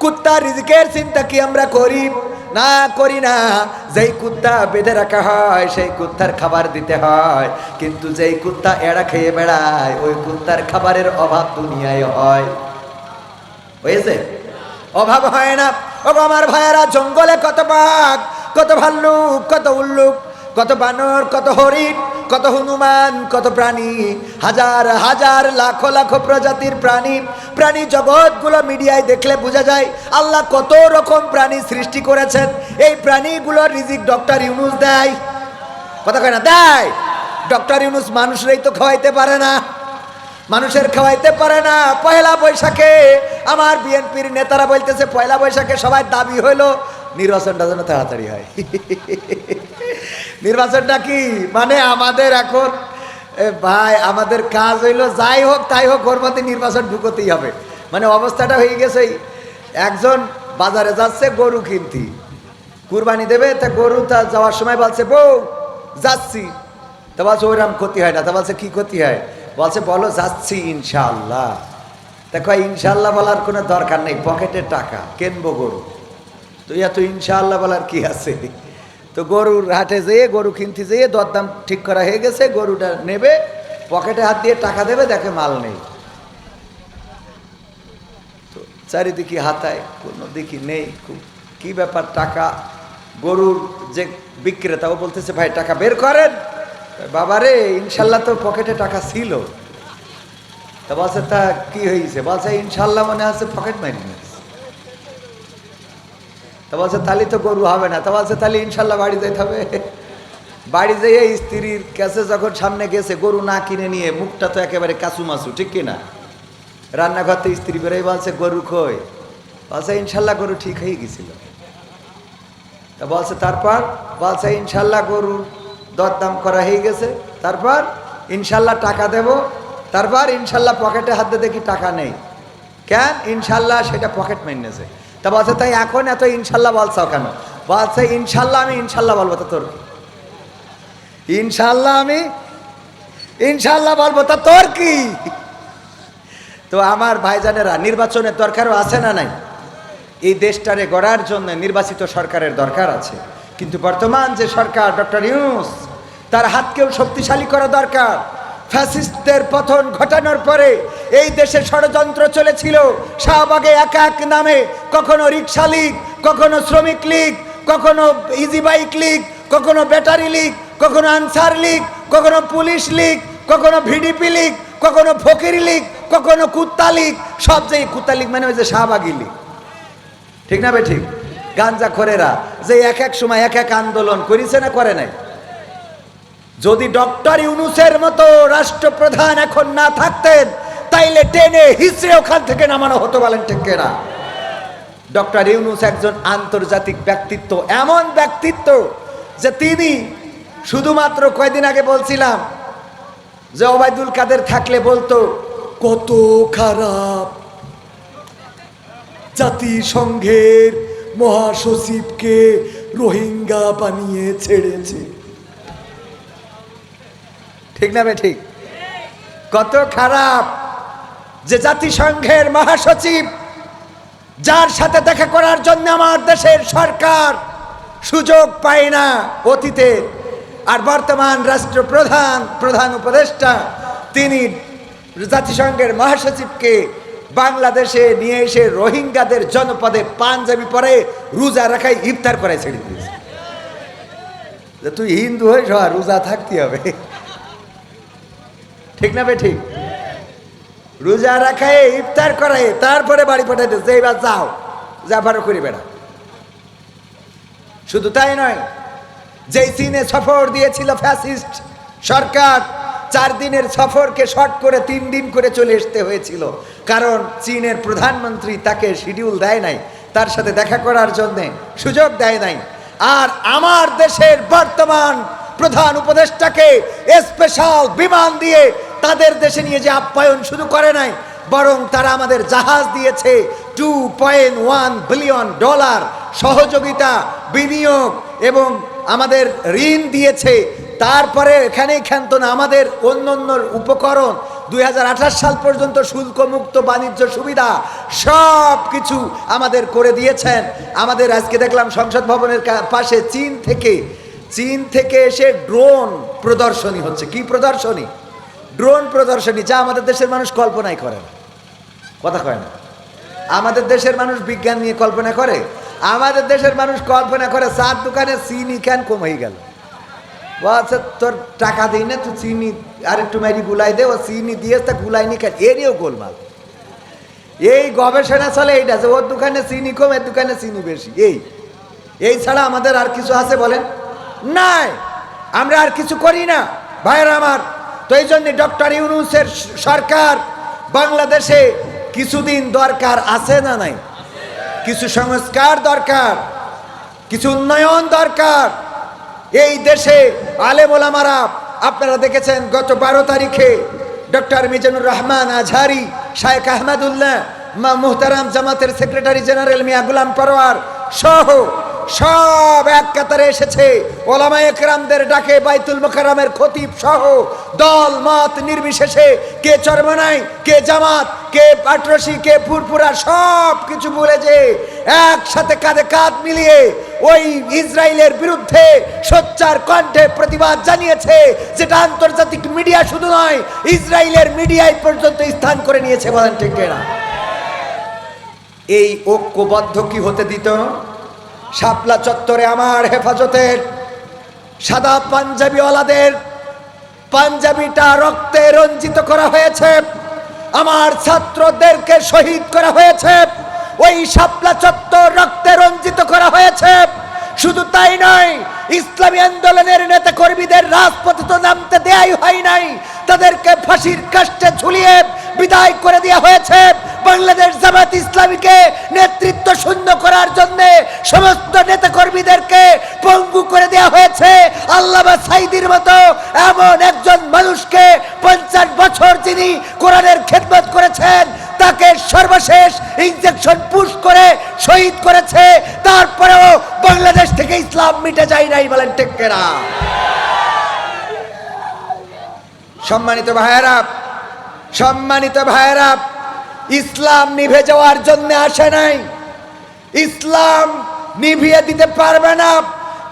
কুত্তার রিজিকের চিন্তা কি আমরা করি? না, করি না। যেই কুত্তা বেঁধে রাখা হয় সেই কুত্তার খাবার দিতে হয়, কিন্তু যেই কুত্তা এড়া খেয়ে বেড়ায় ওই কুত্তার খাবারের অভাব দুনিয়ায় হয়, হয়েছে? অভাব হয় না। ও আমার ভাইয়েরা, জঙ্গলে কত বাঘ, কত ভাল্লুক, কত উল্লুক, কত বানর, কত হরিণ, কত হনুমান, কত প্রাণী, হাজার হাজার লাখ লাখ প্রজাতির প্রাণী। প্রাণী জগৎগুলো মিডিয়ায় দেখলে বোঝা যায় আল্লাহ কত রকম প্রাণী সৃষ্টি করেছেন। এই প্রাণীগুলোর রিজিক ডক্টর ইউনূস দেয়, কথা কয় না, দেয়। ডক্টর ইউনূস মানুষরাই তো খাওয়াইতে পারে না, মানুষের খাওয়াইতে পারে না। পয়লা বৈশাখে আমার বিএনপির নেতারা বলতেছে পয়লা বৈশাখে সবাই দাবি হইলো নির্বাচনটা যেন তাড়াতাড়ি হয়। নির্বাচনটা কি মানে আমাদের এখন ভাই আমাদের কাজ হইলো যাই হোক তাই হোক ওর মধ্যে নির্বাচন ঢুকতেই হবে। মানে অবস্থাটা হয়ে গেছে, একজন বাজারে যাচ্ছে গরু কিনতে, কুরবানি দেবে, তা গরু তা যাওয়ার সময় বলছে বউ যাচ্ছি, তা বলছে ওইরকম ক্ষতি হয় না, তা বলছে কি ক্ষতি হয়, বলছে বলো যাচ্ছি ইনশাআল্লাহ। তা কয় ইনশাআল্লাহ বলার কোনো দরকার নেই, পকেটে টাকা, কিনবো গরু, তো এত ইনশাআল্লাহ বলার কি আছে। তো গরুর হাটে যেয়ে গরু কিনতে যেয়ে দরদাম ঠিক করা হয়ে গেছে, গরুটা নেবে, পকেটে হাত দিয়ে টাকা দেবে, দেখে মাল নেই। তো চারিদিকে হাতায়, কোনো দিকে নেই, কি ব্যাপার, টাকা। গরুর যে বিক্রেতা ও বলতেছে ভাই টাকা বের করেন, বাবারে ইনশাল্লাহ তো পকেটে টাকা ছিল। তা বলছে তা কি হয়েছে, বলছে ইনশাল্লাহ মনে আছে পকেট মারি নিয়েছে। তা বলছে তাহলে তো গরু হবে না, তা বলছে তাহলে ইনশাল্লাহ বাড়ি যেতে হবে। বাড়ি যেয়ে স্ত্রীর কাছে যখন সামনে গেছে, গরু না কিনে নিয়ে, মুখটা তো একেবারে কাচুমাচু, ঠিক কিনা, রান্নাঘর থেকে স্ত্রী বেরোয় বলছে গরু কই, বলছে ইনশাল্লাহ গরু ঠিক হয়ে গেছিল। তা বলছে তারপর, বলছে ইনশাল্লাহ গরু দরদাম করা হয়ে গেছে, তারপর ইনশাল্লাহ টাকা দেব, তারপর ইনশাল্লাহ পকেটে হাত দিয়ে দেখি টাকা নেই, কেন ইনশাল্লাহ সেটা পকেট মেনেছে। তা বলছে তাই এখন এত ইনশাল্লাহ বলছাও কেন, বলছে ইনশাল্লাহ আমি ইনশাল্লাহ বলবো, তা তোর ইনশাল্লাহ আমি ইনশাল্লাহ বলবো, তা তোর কি। তো আমার ভাইজানেরা, নির্বাচনের দরকারও আছে না নাই? এই দেশটারে গড়ার জন্য নির্বাচিত সরকারের দরকার আছে, কিন্তু বর্তমান যে সরকার ডক্টর ইউনূস, তার হাতকেও শক্তিশালী করা দরকার। ফ্যাসিস্টদের পতন ঘটানোর পরে এই দেশে ষড়যন্ত্র চলেছিল, শাহবাগে এক এক নামে, কখনো রিক্সা লীগ, কখনো শ্রমিক লীগ, কখনো ইজি বাইক লীগ, কখনো ব্যাটারি লীগ, কখনো আনসার লীগ, কখনো পুলিশ লীগ, কখনো ভিডিপি লীগ, কখনো ফকির লীগ, কখনো কুত্তা লীগ। সব যে কুত্তা লীগ মানে ওই যে শাহবাগী লীগ, ঠিক না বে ঠিক? গাঞ্জা খোরেরা যে এক এক সময় এক এক আন্দোলন করেছে না করে নাই? যদি ডক্টর ইউনূসের মতো রাষ্ট্রপ্রধান এখন না থাকতেন, তাইলে টেনে হিসড়ে ওখান থেকে নামানো হতো, বলেন ঠিক না? ডক্টর ইউনূস একজন আন্তর্জাতিক ব্যক্তিত্ব, এমন ব্যক্তিত্ব যে তিনি শুধুমাত্র কয়দিন আগে বলছিলাম যে ওবায়দুল কাদের থাকলে বলতো কত খারাপ জাতিসংঘের মহাসচিবকে রোহিঙ্গা বানিয়ে ছেড়েছে, ঠিক না বে ঠিক? কত খারাপ যে জাতিসংঘের মহাসচিব, যার সাথে দেখা করার জন্য আমার দেশের সরকার সুযোগ পায় না অতীতে, আর বর্তমান রাষ্ট্রপ্রধান, প্রধান উপদেষ্টা, তিনি জাতিসংঘের মহাসচিবকে বাংলাদেশে নিয়ে এসে রোহিঙ্গাদের জনপদে পাঞ্জাবি পরে রোজা রাখাই ইফতার করে ছেড়ে দিয়েছে। তুই হিন্দু হইস, রোজা থাকতে হবে, ঠিক না বে ঠিক? রোজা রাখায় ইফতার করায় তারপরে বাড়ি পাঠাই দিয়েছে, এইবার যাও যাবারও করি বেড়া। শুধু তাই নয়, যেই চীনে সফর দিয়েছিল ফ্যাসিস্ট সরকার, 4 দিনের সফরকে শর্ট করে 3 দিন করে চলে আসতে হয়েছিল, কারণ চীনের প্রধানমন্ত্রী তাকে শিডিউল দেয় নাই, তার সাথে দেখা করার জন্যে সুযোগ দেয় নাই। আর আমার দেশের বর্তমান প্রধান উপদেষ্টাকে স্পেশাল বিমান দিয়ে তাদের দেশে নিয়ে যে আপ্যায়ন শুধু করে নাই, বরং তারা আমাদের জাহাজ দিয়েছে, $2.1 বিলিয়ন সহযোগিতা, বিনিয়োগ এবং আমাদের ঋণ দিয়েছে। তারপরে এখানেই ক্ষান্ত না, আমাদের অন্য উপকরণ 2028 সাল পর্যন্ত শুল্কমুক্ত বাণিজ্য সুবিধা সব কিছু আমাদের করে দিয়েছেন। আমাদের আজকে দেখলাম সংসদ ভবনের পাশে চীন থেকে এসে ড্রোন প্রদর্শনী হচ্ছে। কি প্রদর্শনী? ড্রোন প্রদর্শনী, যা আমাদের দেশের মানুষ কল্পনাই করে না, কথা কয় না। আমাদের দেশের মানুষ বিজ্ঞান নিয়ে কল্পনা করে, আমাদের দেশের মানুষ কল্পনা করে চার দোকানে চিনি কেন কম হয়ে গেল, ও আচ্ছা তোর টাকা দিই না, তুই চিনি আর একটু মেরি গুলাই দে, ও চিনি দিয়ে তা গুলাই নি খাই, এরও গোলমাল। এই গবেষণা চলে এইটা যে ওর দোকানে চিনি কম, এর দোকানে চিনি বেশি। এই ছাড়া আমাদের আর কিছু আছে বলেন? নাই, আমরা আর কিছু করি না ভাইয়েরা আমার। তো এই জন্য ডক্টর ইউনূসের সরকার বাংলাদেশে কিছুদিন দরকার আছে না নাই? কিছু সংস্কার দরকার, কিছু উন্নয়ন দরকার। এই দেশে আলেম ওলামারা, আপনারা দেখেছেন গত 12 তারিখে ডক্টর মিজানুর রহমান আজহারি, শায়েখ আহমদুল্লাহ, মুহতারাম জামাতের সেক্রেটারি জেনারেল মিয়া গোলাম পরোয়ার সহ সব এক কাতারে এসেছে। ওলামায়ে কেরামদের ডাকে বাইতুল মুকাররমের খতিব সহ দল মত নির্বিশেষে, কে চরমনাই, কে জামাত, কে আটরশি, কে ফুরফুরা, সব কিছু বলে যে একসাথে কাঁধে কাঁধ মিলিয়ে ওই ইসরায়েলের বিরুদ্ধে সোচ্চার কণ্ঠে প্রতিবাদ জানিয়েছে, যেটা আন্তর্জাতিক মিডিয়া শুধু নয়, ইসরায়েলের মিডিয়ায় পর্যন্ত স্থান করে নিয়েছে। বলেন ঠিক কিনা? এই ঐক্যবদ্ধ কি হতে দিত? শাপলা চত্বরে আমার হেফাজতের সাদা পাঞ্জাবিওয়ালাদের পাঞ্জাবিটা রক্তে রঞ্জিত করা হয়েছে, আমার ছাত্রদেরকে শহীদ করা হয়েছে, ওই শাপলা চত্বর রক্তে রঞ্জিত করা হয়েছে। শুধু তাই নয়, ইসলামী আন্দোলনের নেতা কর্মীদের রাজপথে তো নামতে দেয়াই হয় নাই, তাদেরকে ফাঁসির কাস্টে ঝুলিয়ে বিদায় করে দেওয়া হয়েছে। বাংলাদেশ জামাত ইসলামীকে নেতৃত্ব শূন্য করার জন্য সমস্ত নেতা কর্মীদেরকে পঙ্গু করে দেওয়া হয়েছে। আল্লামা সাঈদীর মতো এমন একজন মানুষকে 50 বছর যিনি কোরআনের খেদমত করেছেন, তাকে সর্বশেষ ইনজেকশন পুশ করে শহীদ করেছে। তারপরেও বাংলাদেশ থেকে ইসলাম মিটে যায় নাই। বলেন ঠিক কিনা? সম্মানিত ভাইয়েরা, সম্মানিত ভাইয়েরা, ইসলাম নিভে যাওয়ার জন্য আসে নাই, ইসলাম নিভিয়ে দিতে পারবে না।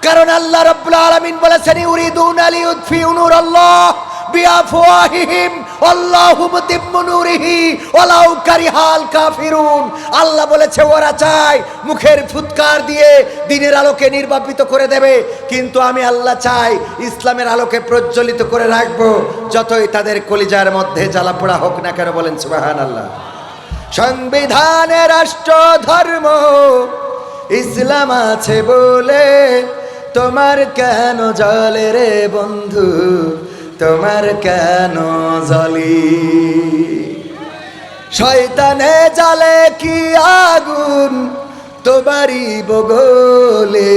কারণ আল্লাহ রাব্বুল আলামিন বলেছেন, ইউরিদুনা লিইউতফিউ নূরাল্লাহ বিআফওয়াহিহিম আল্লাহু মুতিম্মু নূরিহি ওয়ালাউ কারিহাল কাফিরুন। আল্লাহ বলেছে ওরা চায় মুখের ফুৎকার দিয়ে দ্বীনের আলোকে নির্বাপিত করে দেবে, কিন্তু আমি আল্লাহ চাই ইসলামের আলোকে প্রজ্বলিত করে রাখবো, যতই তাদের কলিজার মধ্যে জ্বালা পোড়া হোক না কেন। বলেন সুবহানাল্লাহ। সংবিধানে রাষ্ট্র ধর্ম ইসলাম আছে বলে তোমার কেন জ্বলে রে বন্ধু, তোমার কেন জ্বলি? শয়তানে জ্বালে কি আগুন তোমারই বগলে,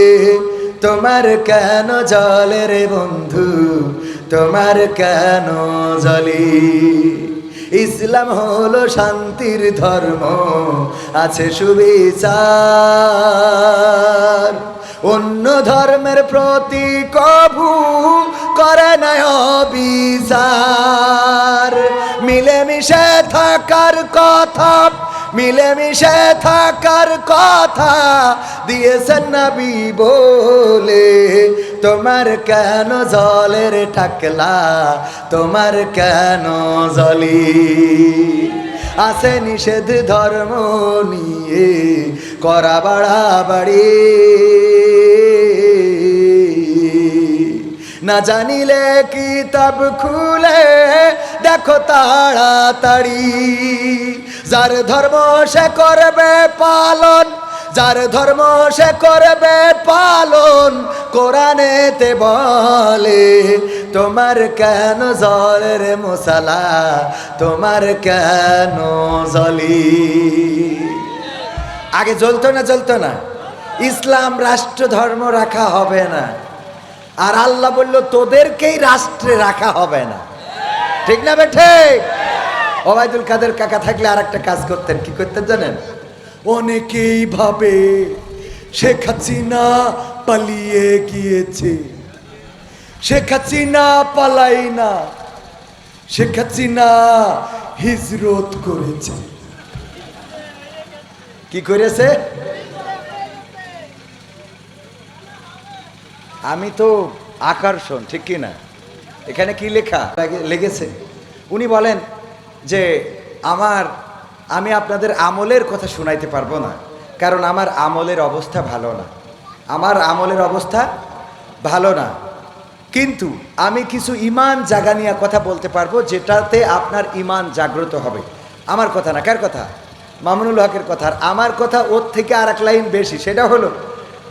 তোমার কেন জ্বলে রে বন্ধু, তোমার কেন জ্বলি? ইসলাম হলো শান্তির ধর্ম, আছে সুবিচার, অন্য ধর্মের প্রতি কভু করে না বিচার। মিলেমিশে থাকার কথা, মিলেমিশে থাকার কথা দিয়েছেন নবী বলে, তোমার কেন জলের ঠাকলা, তোমার কেন জলি? আছে নিষেধ ধর্ম নিয়ে করা বাড়াবাড়ি, না জানিলে কিতাব খুলে দেখো তাড়াতাড়ি। যার ধর্ম সে করবে পালন, যার ধর্ম সে করবে পালন, কোরআনেতে বলে তোমার কেন জলের মশালা, তোমার কেন জলি? আগে জ্বলতো না, জ্বলতো না। ইসলাম রাষ্ট্র ধর্ম রাখা হবে না, আর আল্লাহ বলল তোদেরকেই রাষ্ট্রে রাখা হবে না। ঠিক না বেঠে? ওবায়দুল কাদের কাকা থাকলে আর একটা কাজ করতেন। কি করতেন জানেন? অনেকেই ভাবে শেখ হাসিনা পালিয়ে গিয়েছে, শেখ হাসিনা পালাই না, শেখ হাসিনা হিজরত করেছে। কি করেছে? আমি তো আকর্ষণ, ঠিক কি না? এখানে কি লেখা লেগেছে? উনি বলেন যে আমি আপনাদের আমলের কথা শোনাইতে পারবো না, কারণ আমার আমলের অবস্থা ভালো না, আমার আমলের অবস্থা ভালো না। কিন্তু আমি কিছু ইমান জাগানিয়া কথা বলতে পারবো, যেটাতে আপনার ইমান জাগ্রত হবে। আমার কথা না, কার কথা? মামুনুল হকের কথা। আর আমার কথা ওর থেকে আর এক লাইন বেশি। সেটা হলো,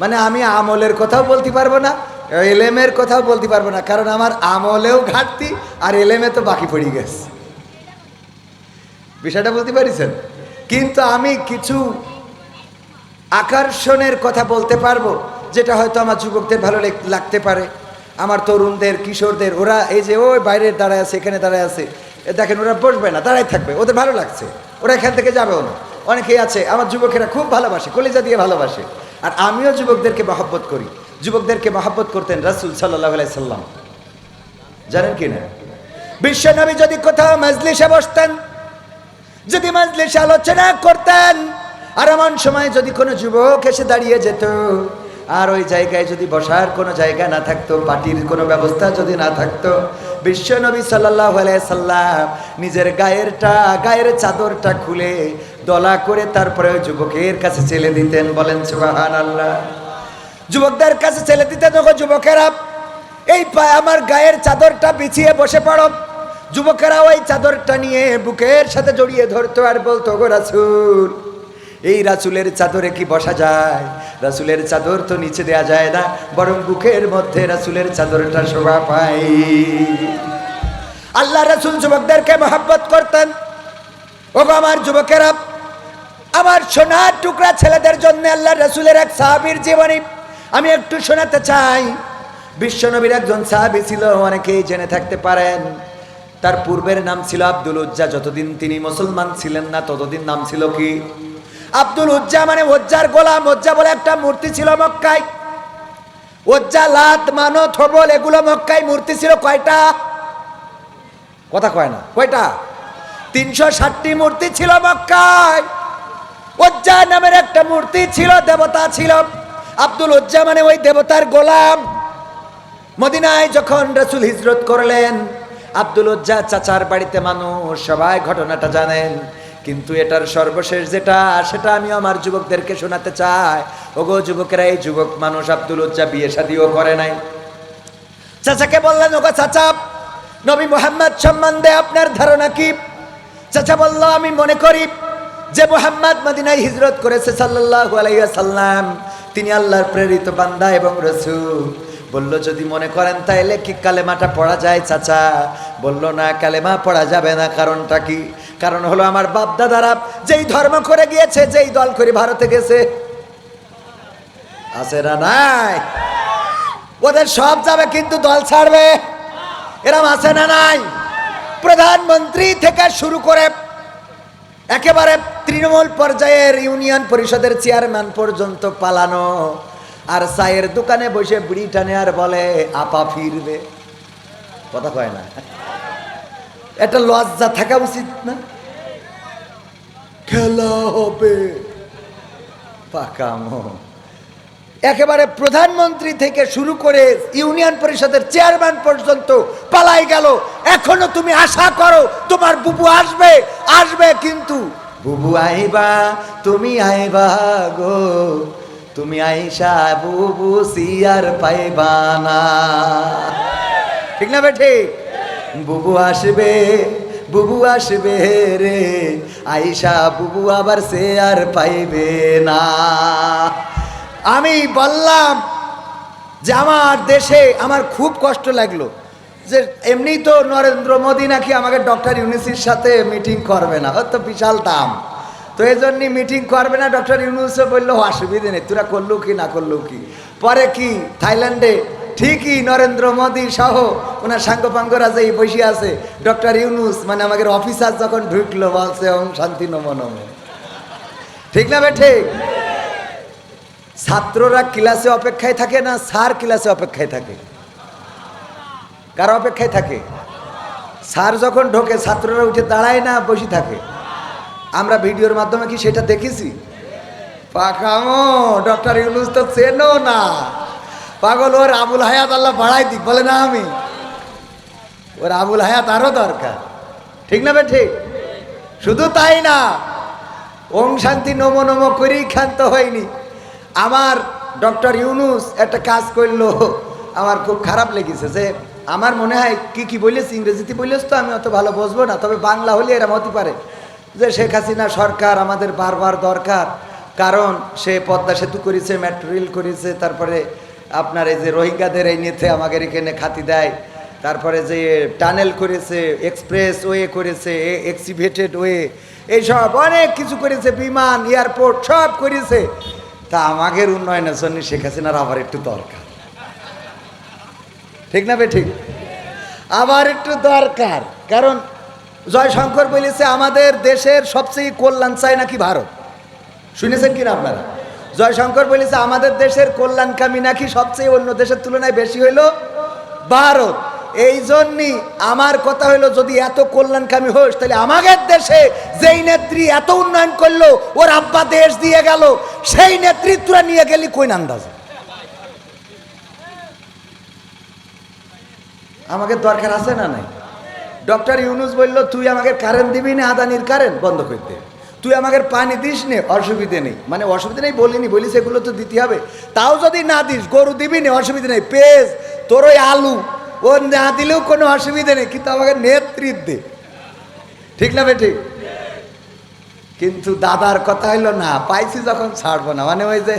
মানে আমি আমলের কথাও বলতে পারবো না, এলেমের কথাও বলতে পারবো না, কারণ আমার আমলেও ঘাটতি আর এলেমে তো বাকি পড়ে গেছে। বিষয়টা বলতে পারিছেন? কিন্তু আমি কিছু আকর্ষণের কথা বলতে পারবো, যেটা হয়তো আমার যুবকদের ভালো লাগতে পারে, আমার তরুণদের, কিশোরদের। ওরা এই যে ওই বাইরের দাঁড়ায় আছে, এখানে দাঁড়ায় আছে, দেখেন ওরা বসবে না, দাঁড়ায় থাকবে, ওদের ভালো লাগছে, ওরা এখান থেকে যাবেও না। অনেকেই আছে আমার যুবকেরা খুব ভালোবাসে, কলিজা দিয়ে ভালোবাসে। আর আমিও যুবকদেরকে মহব্বত করি। যুবকদেরকে মহব্বত করতেন রাসূল সাল্লাল্লাহু আলাইহি সাল্লাম, জানেন কি না? বিশ্বনবী যদি কোথাও মজলিসে বসতেন, যদি মজলিসে আলোচনা করতেন, আর এমন সময় যদি কোনো যুবক এসে দাঁড়িয়ে যেত, আর ওই জায়গায় যদি বসার কোনো জায়গা না থাকতো, পাটির কোনো ব্যবস্থা যদি না থাকতো, বিশ্বনবী সাল্লাল্লাহু আলাইহি সাল্লাম নিজের গায়ের চাদরটা খুলে দলা করে তারপরে ওই যুবকের কাছে ছেলে দিতেন। বলেন সুবহানাল্লাহ। যুবকদের কাছে ছেলে দিতেন, ওগো যুবকেরা, এই আমার গায়ের চাদরটা বিছিয়ে বসে পড়ো। যুবকেরা ওই চাদরটা নিয়ে বুকের সাথে জড়িয়ে ধরতো আর বলতো, গো রাসূল, এই রাসূলের চাদরে কি বসা যায়? রাসূলের চাদর তো নিচে দেয়া যায় না, বরং বুকের মধ্যে রাসূলের চাদরটা শোভা পায়। আল্লাহ রাসূল যুবকদেরকে মহব্বত করতেন। ওগো আমার যুবকেরা, আমার সোনার টুকরা ছেলেদের জন্য আল্লাহ রাসূলের এক সাহাবীর জীবনী আমি একটু শোনাতে চাই। বিশ্বনবীর একজন সাহাবী ছিল, অনেকেই জেনে থাকতে পারেন। তার পূর্বের নাম ছিল আব্দুল উজ্জা। যতদিন তিনি মুসলমান ছিলেন না ততদিন নাম ছিল কি? আব্দুল উজ্জা, মানে ওজ্জার গোলাম। ওজ্জা বলে একটা মূর্তি ছিল মক্কায়। ওজ্জা, লাত, মানত, হবল, এগুলো মক্কায় মূর্তি ছিল। কয়টা? কথা কয় না, কয়টা? 360টি মূর্তি ছিল মক্কায়। ওজ্জা নামের একটা মূর্তি ছিল, দেবতা ছিল। আব্দুল উজ্জা মানে ওই দেবতার গোলাম। মদিনায় যখন রাসূল হিজরত করলেন, আব্দুল উজ্জা চাচার বাড়িতে মানুষ সবাই ঘটনাটা জানেন, কিন্তু এটার সর্বশেষ যেটা, সেটা আমি আমার যুবকদেরকে শোনাতে চাই। ওগো যুবকেরা, এই যুবক মানুষ আব্দুল উজ্জা বিয়ে শাদিও করে নাই। চাচাকে বললেন, ওগো চাচা, নবী মুহাম্মদ সম্বন্ধে আপনার ধারণা কি? চাচা বলল, আমি মনে করি যে মুহাম্মদ মদিনায় হিজরত করেছে সাল্লাল্লাহু আলাইহি ওয়াসাল্লাম, তিনি আল্লাহর প্রেরিত বান্দা এবং রাসূল। বলল, যদি মনে করেন তাইলে কি কালেমাটা পড়া যায় চাচা? বলল, না, কালেমা পড়া যাবে না। কারণটা কি? কারণ হলো আমার বাপ দাদারা যেই ধর্ম করে গিয়েছে, যেই দল করে ভারতে গেছে, আছে না নাই? ওদের সব যাবে, কিন্তু দল ছাড়বে। এরম আছে না নাই? প্রধানমন্ত্রী থেকে শুরু করে একেবারে তৃণমূল পর্যায়ের ইউনিয়ন পরিষদের চেয়ারম্যান পর্যন্ত পালানো। আর চায়ের দোকানে বসে বিড়ি টানে আর বলে, আপা ফিরবে। কথা কয় না? এটা লজ্জা থাকা উচিত না? খেলা হবে পাকামো। একেবারে প্রধানমন্ত্রী থেকে শুরু করে ইউনিয়ন পরিষদের চেয়ারম্যান পর্যন্ত পালাই গেল। এখনো তুমি আশা করো তোমার বুবু আসবে, আসবে, কিন্তু বুবু আইবা, তুমি আইবা গো, তুমি আইসা বুবু সিয়ার পাইবা না। ঠিক না বেঠে? বুবু আসবে, বুবু আসবে রে, আইসা বুবু আবার সে আর পাইবে না। আমি বললাম যে আমার দেশে আমার খুব কষ্ট লাগলো যে এমনি তো নরেন্দ্র মোদী নাকি আমাকে ডক্টর ইউনূসের সাথে মিটিং করবে না, তো বিশাল দাম, তো এই জন্যই মিটিং করবে না। ডক্টর ইউনূসও বললো অসুবিধে নেই, তোরা করলো কি না করলো কি। পরে কি থাইল্যান্ডে ঠিকই নরেন্দ্র মোদী সহ ওনার সাঙ্গপাঙ্গরা যে বসে আছে, ডক্টর ইউনূস মানে আমাদের অফিসার যখন ঢুকলো বলছে ওম শান্তি নমো নমো। ঠিক না বেঠে? ছাত্ররা ক্লাসে অপেক্ষায় থাকে না, স্যার ক্লাসে অপেক্ষায় থাকে? কার অপেক্ষায় থাকে? স্যার যখন ঢোকে ছাত্ররা উঠে দাঁড়ায় না, বসে থাকে। আমরা ভিডিওর মাধ্যমে কি সেটা দেখেছি? পাকামো, ডক্টর ইউনূস তো চেনো না, পাগল। ওর আবুল হায়াত আল্লাহ বাড়াই দিক, বলে না আমি, ওর আবুল হায়াত আরো দরকার। ঠিক না বেঠে? শুধু তাই না, ওম শান্তি নমো নমো করেই ক্ষান্ত হয়নি। আমার ডক্টর ইউনূস একটা কাজ করলো, আমার খুব খারাপ লেগেছে যে আমার মনে হয় কি বলিস ইংরেজিতে বলিস তো আমি অত ভালো বুঝবো না, তবে বাংলা হলে এরম হতে পারে যে শেখ হাসিনা সরকার আমাদের বারবার দরকার, কারণ সে পদ্মা সেতু করেছে, মেট্রো রেল করেছে, তারপরে আপনার এই যে রোহিঙ্গাদের এই নিতে আমাদের এখানে খাতি দেয়, তারপরে যে টানেল করেছে, এক্সপ্রেস ওয়ে করেছে, এক্সিভেটেড ওয়ে, এইসব অনেক কিছু করেছে, বিমান এয়ারপোর্ট সব করেছে। তা আমাদের উন্নয়নের জন্য শেখ হাসিনার আবার একটু দরকার, ঠিক না বে ঠিক? আবার একটু দরকার, কারণ জয়শঙ্কর বলেছে আমাদের দেশের সবচেয়ে কল্যাণ চায় নাকি ভারত। শুনেছেন কিনা আপনারা? জয়শঙ্কর বলেছে আমাদের দেশের কল্যাণকামী নাকি সবচেয়ে অন্য দেশের তুলনায় বেশি হইল ভারত। এই জন্যই আমার কথা হইলো, যদি এত কল্যাণকামী হোস তাহলে আমাদের দেশে যেই নেত্রী এত উন্নয়ন করলো, ওর আব্বা দেশ দিয়ে গেল, সেই নেতৃত্বরা নিয়ে গেলি কোন আন্দাজে? আমাকে দরকার আছে না নাই? ডক্টর ইউনুস বললো তুই আমাকে কারেন্ট দিবি না, আদানির কারেন্ট বন্ধ করতে, তুই আমাকে পানি দিস নে, অসুবিধে নেই। মানে অসুবিধা নেই বলিনি, বলি সেগুলো তো দিতে হবে, তাও যদি না দিস গরু দিবি না, অসুবিধা নেই, পেঁয়াজ তোর ওই আলু ও না দিলেও কোনো অসুবিধা নেই, কিন্তু আমাকে নেতৃত্ব দে, ঠিক না ঠিক? কিন্তু দাদার কথা হইলো না, পাইছি যখন ছাড়বো না, মানে ওই যে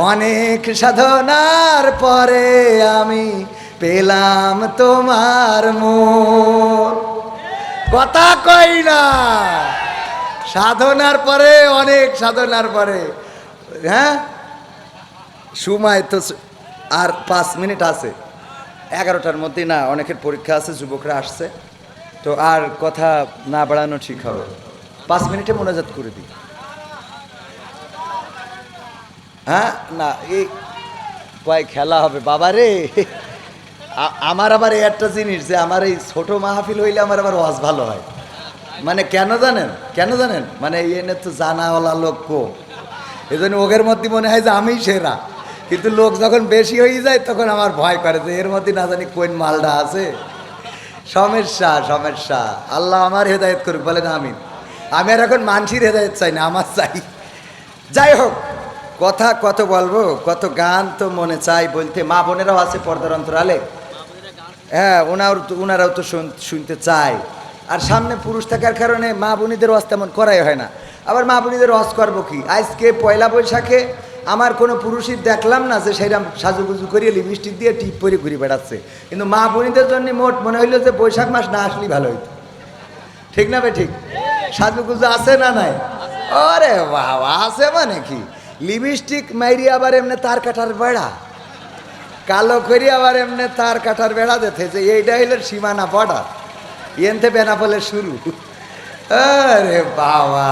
অনেক সাধনার পরে আমি পেলাম তোমার মন, কথা কই না, সাধনার পরে, অনেক সাধনার পরে। হ্যাঁ, সময় তো আর 5 মিনিট আছে, 11টার মধ্যে না অনেকের পরীক্ষা আছে, যুবকরা আসছে, তো আর কথা না বাড়ানো ঠিক হবে। 5 মিনিটে মোনাজাত করে দিই। হ্যাঁ না, এই কয় খেলা হবে বাবা রে। আমার আবার এই একটা জিনিস যে আমার এই ছোট মাহফিল হইলে আমার আবার ওয়াজ ভালো হয়। মানে কেন জানেন? মানে এনে তো জানাওয়ালা লোক কম, এই জন্য ওদের মধ্যে মনে হয় যে আমিই সেরা, কিন্তু লোক যখন বেশি হয়ে যায় তখন আমার ভয় করে যে এর মধ্যে না জানি কোন মালটা আছে। সমস্যা। আল্লাহ আমার হেদায়েত করুক, বলেন আমিন। আমি আর এখন মানসির হেদায়েত চাই না, আমার চাই। যাই হোক, কথা কত বলবো, কত গান তো মনে চাই বলতে। মা বোনেরাও আছে পর্দার অন্তরালে, হ্যাঁ ওনারাও তো শুনতে চায়। আর সামনে পুরুষ থাকার কারণে মা বোনীদের ওয়াজ তেমন করাই হয় না। আবার মা বোনীদের ওয়াজ করবো কি? আজকে পয়লা বৈশাখে আমার কোনো পুরুষই দেখলাম না যে সেইরকম সাজুগুজু করিয়ে লিপস্টিক দিয়ে টিপ পরে ঘুরে বেড়াচ্ছে। কিন্তু মা বোনীদের জন্য মোট মনে হইলো যে বৈশাখ মাস না আসলেই ভালো হইতো, ঠিক না ঠিক? সাজুগুজু আছে না নাই? আরে বাবা, আছে মানে কি, লিপস্টিক মাইরি আবার এমনি তার কাটার বেড়া, কালো করি আবার এমনি তার কাটার বেড়া দেখে যে এইটা হইল সীমানা বর্ডার, এনতে বেনাপোলের শুরু। আরে বাবা,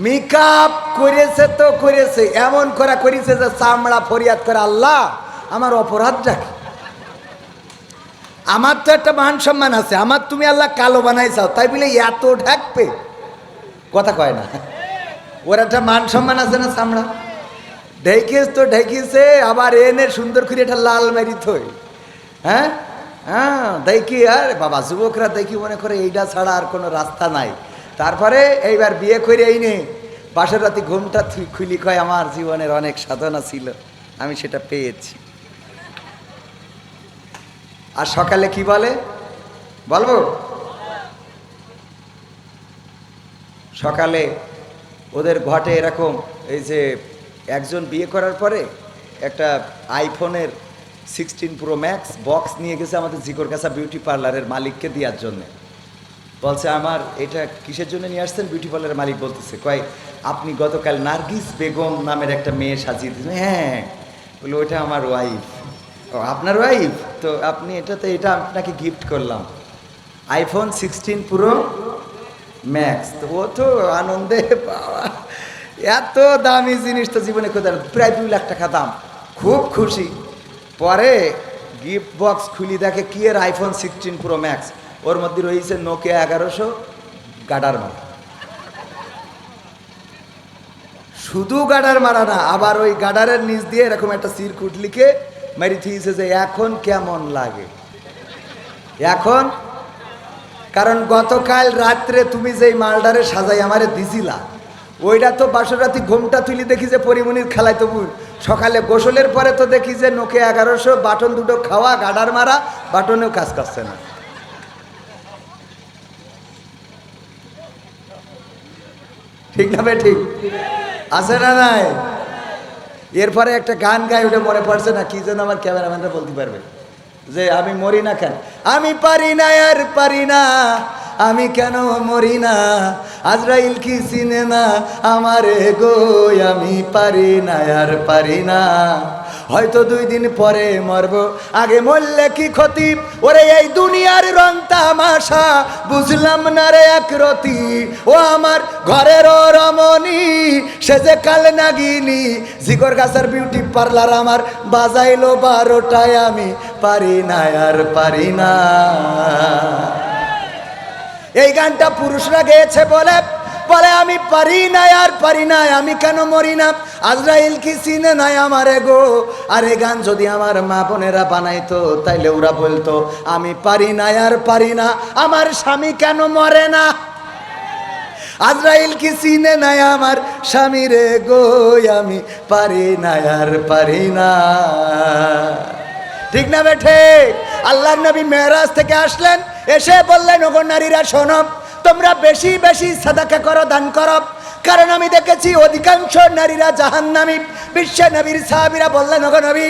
মেকআপ করেছে তো করেছে, এমন করা করেছে যে চামড়া ফরিয়াদ করে, আল্লাহ আমার অপরাধটা কি? আমার তো একটা মান সম্মান আছে, আমার তুমি আল্লাহ কালো বানাইছাও তাই বলে এত ঢাকবে? কথা কয় না, ওর একটা মান সম্মান আছে না? চামড়া ঢেকিস তো ঢেকিছে, আবার এনে সুন্দর করে একটা লাল মারি থই। হ্যাঁ দেখি, আর বাবা যুবকরা দেখি মনে করে এইটা ছাড়া আর কোনো রাস্তা নাই। তারপরে এইবার বিয়ে করে এই নে বাসর রাতে ঘুমটা খুলি, কয় আমার জীবনের অনেক সাধনা ছিল, আমি সেটা পেয়েছি। আর সকালে কি বলে বলবো? সকালে ওদের ঘটে এরকম, এই যে একজন বিয়ে করার পরে একটা আইফোনের 16 প্রো ম্যাক্স বক্স নিয়ে গেছে আমাদের জিকর কাছা বিউটি পার্লারের মালিককে দেওয়ার জন্যে। বলছে আমার এটা কিসের জন্য নিয়ে আসছেন? বিউটি পার্লারের মালিক বলতেছে, কয় আপনি গতকাল নার্গিস বেগম নামের একটা মেয়ে সাজিয়ে দিয়েছেন। হ্যাঁ, বলে ওইটা আমার ওয়াইফ। ও আপনার ওয়াইফ? তো আপনি এটা আপনাকে গিফট করলাম, আইফোন 16 প্রো ম্যাক্স। তো ও তো আনন্দে, বাবা এত দামি জিনিস তো জীবনে কোথায়, প্রায় 2 লাখ টাকা দাম, খুব খুশি। পরে গিফট বক্স খুলি দেখে কি এর আইফোন 16 প্রো ম্যাক্স, ওর মধ্যে রয়েছে নোকিয়া 1100 গাডার মারা। শুধু গাডার মারা না, আবার ওই গাডারের নিচ দিয়ে এরকম একটা সিরকুট লিখে মেরি থিয়েছে যে এখন কেমন লাগে এখন। কারণ গতকাল রাত্রে তুমি যেই মালডারে সাজাই আমারে দিছিলা, ওইটা তো বাসর রাতে ঘুমটা তুলি দেখি যে পরিমণির খেলায় তো সকালে গোসলের পরে তো দেখি যে নোকে 1100, বাটন দুটো খাওয়া, গাডার মারা, বাটনেও কাজ করছে না। ঠিক না বে ঠিক আছে না নাই? এরপরে একটা গান গাই, ওটা মনে পড়ছে না কি যেন, আমার ক্যামেরাম্যানরা বলতে পারবে যে আমি মরি না কেন, আমি পারি না আর পারি না, আমি কেন মরি না, আজরাইল কি চিনে না আমারে গো, আমি পারি না আর পারি না, হয়তো 2 দিন পরে মরবো, আগে মরলে কি ক্ষতি, ওরে এই দুনিয়ার রং তামাশা বুঝলাম না রে একরতি, ও আমার ঘরের রমণী সে যে কাল নাগিনী, জিগর গাছের বিউটি পার্লার আমার বাজাইলো 12টায়, আমি পারি না আর পারি না। এই গানটা পুরুষরা গেয়েছে বলে বলে আমি পারি না আর পারি না, আমি কেন মরি না, আজরাইল কি চিনে নাই আমারে গো। আর এই গান যদি আমার মা বোনেরা বানাইতো তাইলে ওরা বলতো আমি পারি না আর পারি না, আমার স্বামী কেন মরে না, আজরাইল কি চিনে নাই আমার স্বামী রে গো, আমি পারি না আর পারি না। ঠিক না বেঠে? আল্লাহর নবী মেরাজ থেকে আসলেন, এসে বললেন ওগো নারীরা শোনো, তোমরা বেশি বেশি সাদাকা করো, দান করো, কারণ আমি দেখেছি অধিকাংশ নারীরা জাহান্নামী। বিশ্ব নবীর সাহাবীরা বললেন ওগো নবী,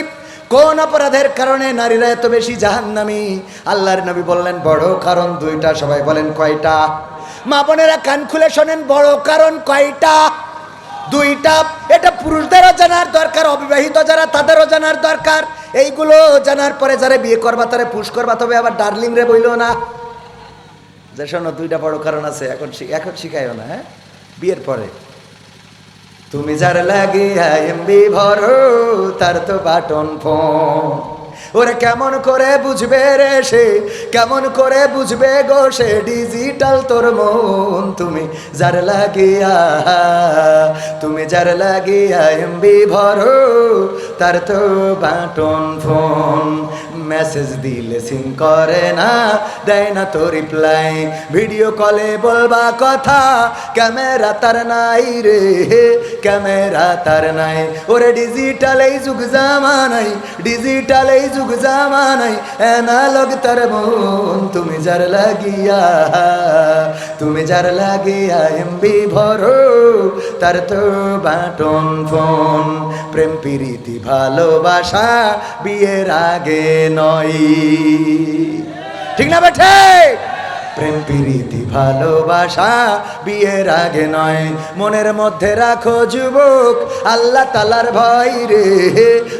কোন অপরাধের কারণে নারীরা এত বেশি জাহান্নামী? আল্লাহর নবী বললেন বড় কারণ 2টা। সবাই বলেন কয়টা? মা বোনেরা কান খুলে শোনেন, বড় কারণ কয়টা? 2টা। এটা পুরুষদেরও জানার দরকার, অবিবাহিত যারা তাদেরও জানার দরকার। এইগুলো জানার পরে যারা বিয়ে করবা তারা পুশ করবা, তবে আবার ডার্লিং রে বইল না যে শোনো 2টা বড় কারণ আছে, এখন শিখাইও না, হ্যাঁ, বিয়ের পরে। তুমি যার লাগে এমবি ভরো তার তো বাটন ফোন, ওরে কেমন করে বুঝবে রে সে, কেমন করে বুঝবে গো সে, ডিজিটাল তোর মন। তুমি যার লাগিয়া, তুমি যার লাগিয়া এমবি ভরো তার তো বাটন ফোন, মেসেজ দিলে সিন করে না, দেয় না তো রিপ্লাই, ভিডিও কলে বলবা কথা, ক্যামেরা তার নাই রে, ক্যামেরা তার নাই, ওরে ডিজিটাল এই যুগ জামানাই, ডিজিটাল এই যুগ জামানাই, অ্যানালগ তার মন। তুমি যার লাগিয়া, তুমি যার লাগিয়া এমবি ভরো তার তো বাটন ফোন, প্রেম প্রীতি ভালোবাসা বিয়ের আগে নয়। ঠিক না বেঠে? প্রেম প্রীতি ভালোবাসা বিয়ের আগে নয়, মনের মধ্যে রাখো যুবক আল্লাহ তাআলার ভয় রে,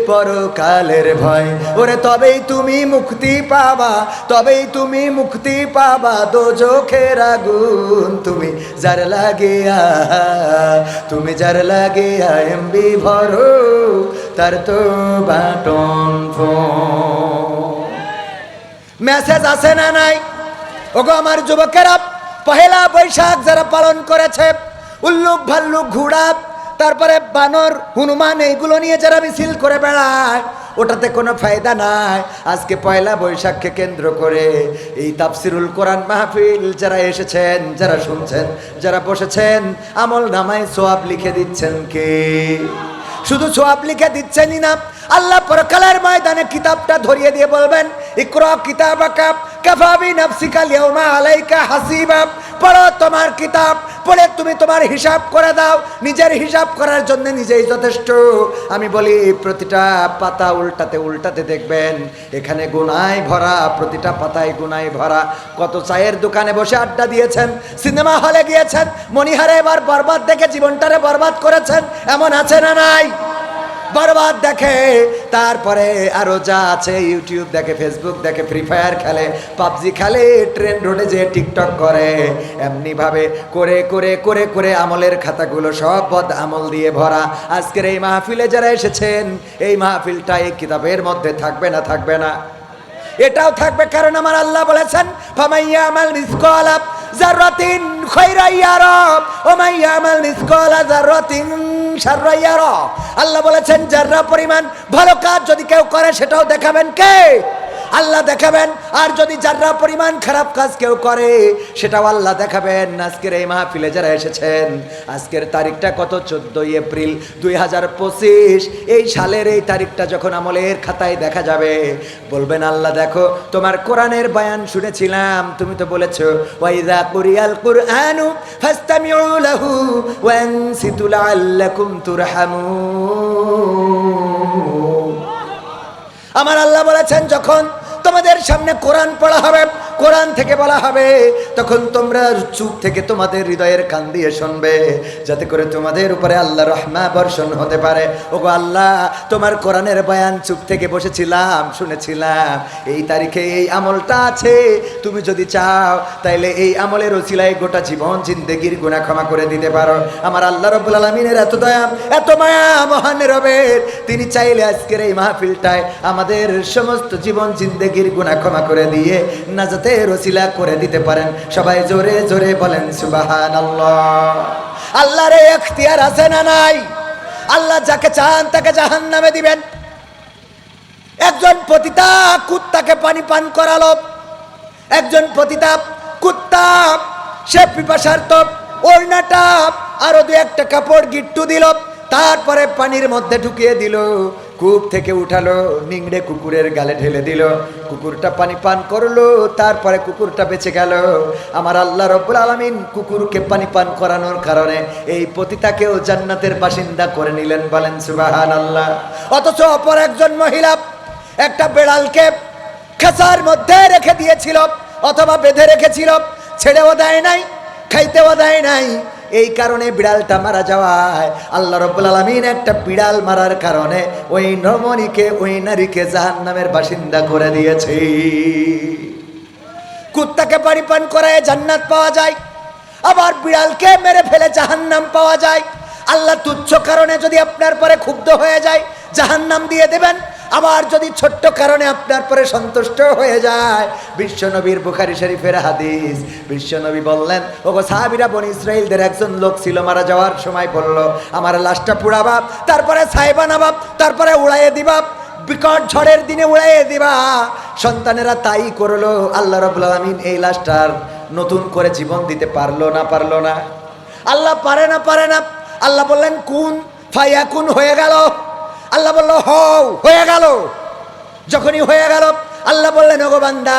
পরকালের ভয়, ওরে তবেই তুমি মুক্তি পাবা, তবেই তুমি মুক্তি পাবা দোজখের আগুন। তুমি যার লাগিয়া, তুমি যার লাগিয়া এমবি ভরো তার তো বাটন ফোন। মেসেজ আছে না নাই? ওগো আমার যুবকেরা, পহেলা বৈশাখ যারা পালন করেছে, উল্লুক ভাল্লুক ঘোড়া, তারপরে বানর হনুমান, এইগুলো নিয়ে যারা মিছিল করে বেড়ায়, ওটাতে কোনো ফায়দা নাই। আজকে পয়লা বৈশাখকে কেন্দ্র করে এই তাফসিরুল কোরআন মাহফিল যারা এসেছেন, যারা শুনছেন, যারা বসেছেন, আমল নামায় সওয়াব লিখে দিচ্ছেন কে? শুধু সওয়াব লিখে দিচ্ছেনই না, আল্লাহ পরকালের ময়দানে কিতাবটা ধরিয়ে দিয়ে বলবেন ইকরা কিতাবাকা কাফা বিনাফসিকা আল-ইয়াওমা আলাইকা হাসিবা, পড়ো তোমার কিতাব, পড়ে তুমি তোমার হিসাব করে দাও, নিজের হিসাব করার জন্য নিজেই যথেষ্ট। আমি বলি প্রতিটা পাতা উল্টাতে উল্টাতে দেখবেন এখানে গুনায় ভরা, প্রতিটা পাতায় গুনায় ভরা। কত চায়ের দোকানে বসে আড্ডা দিয়েছেন, সিনেমা হলে গিয়েছেন, মনিহারে এবার বরবাদ দেখে জীবনটারে বরবাদ করেছেন, এমন আছে না নাই? বরবাদ দেখে, তারপরে আরো যা আছে, ইউটিউব দেখে, ফেসবুক দেখে, ফ্রি ফায়ার খেলে, পাবজি খেলে, ট্রেন রোডে যে টিকটক করে, এমনি ভাবে করে করে করে করে আমলের খাতাগুলো সব বদ আমল দিয়ে ভরা। আজকের এই মাহফিলে যারা এসেছেন, এই মাহফিলটা এই কিতাবের মধ্যে থাকবে না? থাকবে না? এটাও থাকবে, কারণ আমার আল্লাহ বলেছেন ফামাইয়ামাল মিসকালা যাররাতিন খায়রান ইয়ারা ওয়া মাইয়ামাল মিসকালা যাররাতিন শাররান ইয়ারা। আল্লাহ বলেছেন যাররা পরিমাণ ভালো কাজ যদি কেউ করে সেটাও দেখাবেন কে? আল্লাহ দেখাবেন। আর যদি যারা পরিমাণ খারাপ কাজ কেউ করে সেটাও আল্লাহ দেখাবেন। আজকের এই মাহফিলে যারা এসেছেন, আজকের তারিখটা কত? 14 এপ্রিল 2025। এই সালের এই তারিখটা যখন আমলের খাতায় দেখা যাবে, বলবেন আল্লাহ দেখো তোমার কোরআনের বয়ান শুনেছিলাম, তুমি তো বলেছো ওয়াইযা কুরিয়াল কুরআনু ফাসতামিউ লাহু ওয়া আনসিতু লাআল্লাকুম তুরহামুন। আমার আল্লাহ বলেছেন যখন তোমাদের সামনে কোরআন পড়া হবে, কোরআন থেকে বলা হবে, তখন তোমরা চুপ থেকে তোমাদের হৃদয়ের কান দিয়ে শুনবে, যাতে করে তোমাদের উপরে আল্লাহ রহমত বর্ষণ হতে পারে। ওগো আল্লাহ, তোমার কোরআনের বয়ান চুপ থেকে বসেছিলাম, শুনেছিলাম, এই তারিখে এই আমলটা আছে, তুমি যদি চাও তাইলে এই আমলের ওসিলায় গোটা জীবন জিন্দেগির গুনাহ ক্ষমা করে দিতে পারো। আমার আল্লাহ রাব্বুল আলামিনের এত দয়া, এত মায়া মহান রবের, তিনি চাইলে আজকের এই মাহফিলটায় আমাদের সমস্ত জীবন জিন্দেগির গুনাহ ক্ষমা করে দিয়ে নাজাতের ওসিলা করে দিতে পারেন। সবাই জোরে জোরে বলেন সুবহানাল্লাহ। আল্লাহর এখতিয়ার আছে না নাই? আল্লাহ যাকে চান তাকে জাহান্নামে দিবেন। একজন পতিতা কুত্তাকে পানি পান করালো, একজন পতিতা কুত্তা সে পিপাসার্ত, ওড়নাটা আরো দু একটা কাপড় গিট্টু দিল, তারপরে পানির মধ্যে ঢুকিয়ে দিল, কূপ থেকে উঠালো, নিংড়ে কুকুরের গালে ঢেলে দিল, কুকুরটা পানি পান করলো, তারপরে কুকুরটা বেঁচে গেল। আমার আল্লাহ রাব্বুল আলামিন কুকুরকে পানি পান করানোর কারণে এই পতিতাকেও জান্নাতের বাসিন্দা করে নিলেন। বলেন সুবহানাল্লাহ। অথচ অপর একজন মহিলা একটা বেড়ালকে খাঁচার মধ্যে রেখে দিয়েছিল, অথবা বেঁধে রেখেছিল, ছেড়েও দেয় নাই, খাইতেও দেয় নাই। এই কারণে বিড়ালটা মারা যাওয়ায় আল্লাহ রাব্বুল আলামিন একটা বিড়াল মারার কারণে ওই রমণীকে, ওই নারীকে জাহান্নামের বাসিন্দা করে দিয়েছে। কুত্তাকে পানি পান করায় জান্নাত পাওয়া যায়, আবার বিড়ালকে মেরে ফেলে জাহান্নাম পাওয়া যায়। আল্লাহ তুচ্ছ কারণে যদি আপনার পরে ক্ষুব্ধ হয়ে যায় জাহান্নাম দিয়ে দেবেন, আবার যদি ছোট্ট কারণে আপনার পরে সন্তুষ্ট হয়ে যায়। বিশ্বনবীর বুখারী শরীফের হাদিস, বিশ্বনবী বললেন, ওগো সাহাবীরা, বনি ইসরাইলদের একজন লোক ছিল, মারা যাওয়ার সময় বলল আমার লাশটা পুড়াবা, তারপরে ছাই বানাবা, তারপরে উড়াইয়ে দিবা, বিকট ঝড়ের দিনে উড়াইয়ে দিবা। সন্তানেরা তাই করলো। আল্লাহ রাব্বুল আলামিন এই লাশটার নতুন করে জীবন দিতে পারলো না? পারলো না? আল্লাহ পারে না? পারে না? আল্লাহ বললেন কুন ফায়াকুন, হয়ে গেল। আল্লাহ বলল হও, হয়ে গেল। যখনই হয়ে গেল আল্লাহ বললেন, ওগো বান্দা,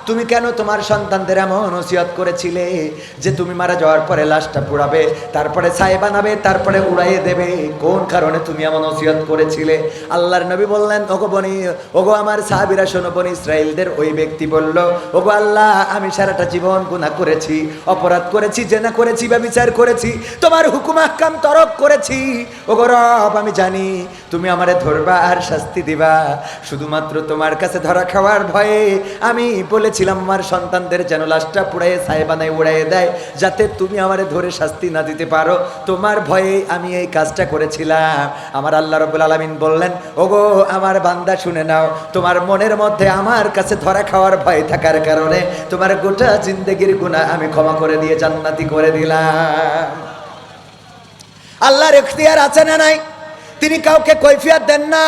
তুমি কেন তোমার সন্তানদের এমন ওসিয়ত করেছিলে যে তুমি মারা যাওয়ার পরে লাশটা পুড়াবে, তারপরে ছাই বানাবে, তারপরে উড়াইয়ে দেবে? কোন কারণে তুমি এমন ওসিয়ত করেছিলে? আল্লাহর নবী বললেন, ওগো আমার সাহাবীরা শোনো, বনি ইসরাইলদের ওই ব্যক্তি বলল, ওগো আল্লাহ, আমি সারাটা জীবন গুনাহ করেছি, অপরাধ করেছি, জেনা করেছি, ব্যভিচার করেছি, তোমার হুকুম আহকাম তরক করেছি। ওগো রব, আমি জানি তুমি আমারে ধরবা আর শাস্তি দিবা, শুধুমাত্র তোমার কাছে ধরা খাওয়ার ভয়ে আমি বলেছিলাম আমার সন্তানদের যেন লাশটা পুড়াইয়ে ছাই বানায় উড়াইয়ে দেয়, যাতে তুমি আমারে ধরে শাস্তি না দিতে পারো। তোমার ভয়ে আমি এই কাজটা করেছিলাম। আমার আল্লাহ রাব্বুল আলামিন বললেন, ওগো আমার বান্দা, শুনে নাও, তোমার মনের মধ্যে আমার কাছে ধরা খাওয়ার ভয় থাকার কারণে তোমার গোটা জিন্দেগির গুনাহ আমি ক্ষমা করে দিয়ে জান্নাতি করে দিলাম। আল্লাহর ইখতিয়ার আছে না নাই? তিনি কাউকে কৈফিয়ত দেন না,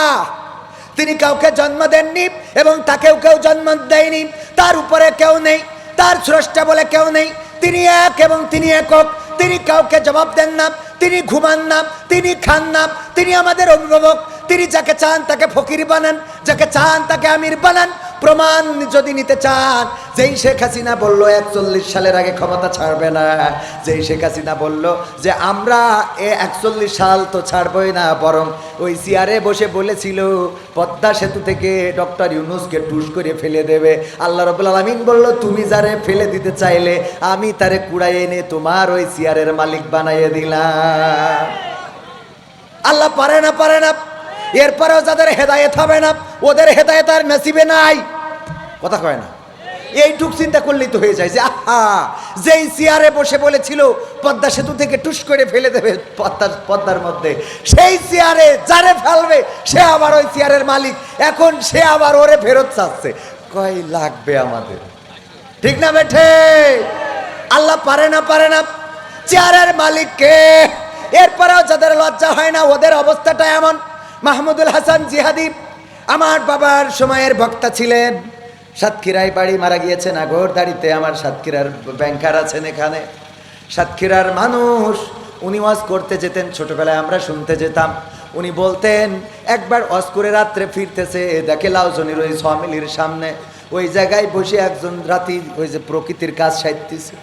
তিনি কাউকে জন্ম দেননি এবং তাকেও কেউ জন্ম দেয়নি। তার উপরে কেউ নেই, তার স্রষ্টা বলে কেউ নেই। তিনি এক এবং তিনি একক। তিনি কাউকে জবাব দেন না, তিনি ঘুমান না, তিনি খান না, তিনি আমাদের অভিভাবক। তিনি যাকে চান তাকে ফকির বানান, যাকে চান তাকে আমির বানান। প্রমাণ যদি নিতে চান, যেই শেখ হাসিনা বলল 41 সালের আগে ক্ষমতা ছাড়বে না, যেই শেখ হাসিনা বলল যে আমরা 41 সাল তো ছাড়বই না, বরং ওই চেয়ারে বসে বলেছিল পদ্মা সেতু থেকে ডক্টর ইউনূসকে টুস করে ফেলে দেবে। আল্লাহ রাব্বুল আলামিন বলল, তুমি যারে ফেলে দিতে চাইলে আমি তারে কুড়াই এনে তোমার ওই চেয়ারের মালিক বানাইয়ে দিলাম। আল্লাহ পারে না? পারে না? এরপরেও যাদের হেদায়েত হবে না, ওদের হেদায়েত আর নসিবে নাই। কথা কয় না? এইটুক চিন্তা করলেই তো হয়ে যায় যে আহা, যেই চেয়ারে বসে বলেছিল পদ্মা সেতু থেকে টুস করে ফেলে দেবে পদ্মার মধ্যে, সেই চেয়ারে যারে ফেলবে সে আবার ওই চেয়ারের মালিক। এখন সে আবার ওরে ফেরত চাচ্ছে। কয় লাগবে আমাদের? ঠিক না বেঠে? আল্লাহ পারে না? পারে না? চেয়ারের মালিক কে? এরপরেও যাদের লজ্জা হয় না, ওদের অবস্থাটা এমন। মাহমুদুল হাসান জিহাদি আমার বাবার সময়ের বক্তা ছিলেন। সাতক্ষীরায় বাড়ি, মারা গিয়েছে নাগরদাড়িতে। আমার সাতক্ষীরার ব্যাংকার আছেন এখানে। সাতক্ষীরার মানুষ, উনি ওয়াজ করতে যেতেন, ছোটবেলায় আমরা শুনতে যেতাম। উনি বলতেন একবার ওয়াজ করে রাত্রে ফিরতেছে, দেখে লাউজনির ওই সমিলির সামনে ওই জায়গায় বসে একজন রাতি ওই যে প্রকৃতির কাজ সাইতেছে।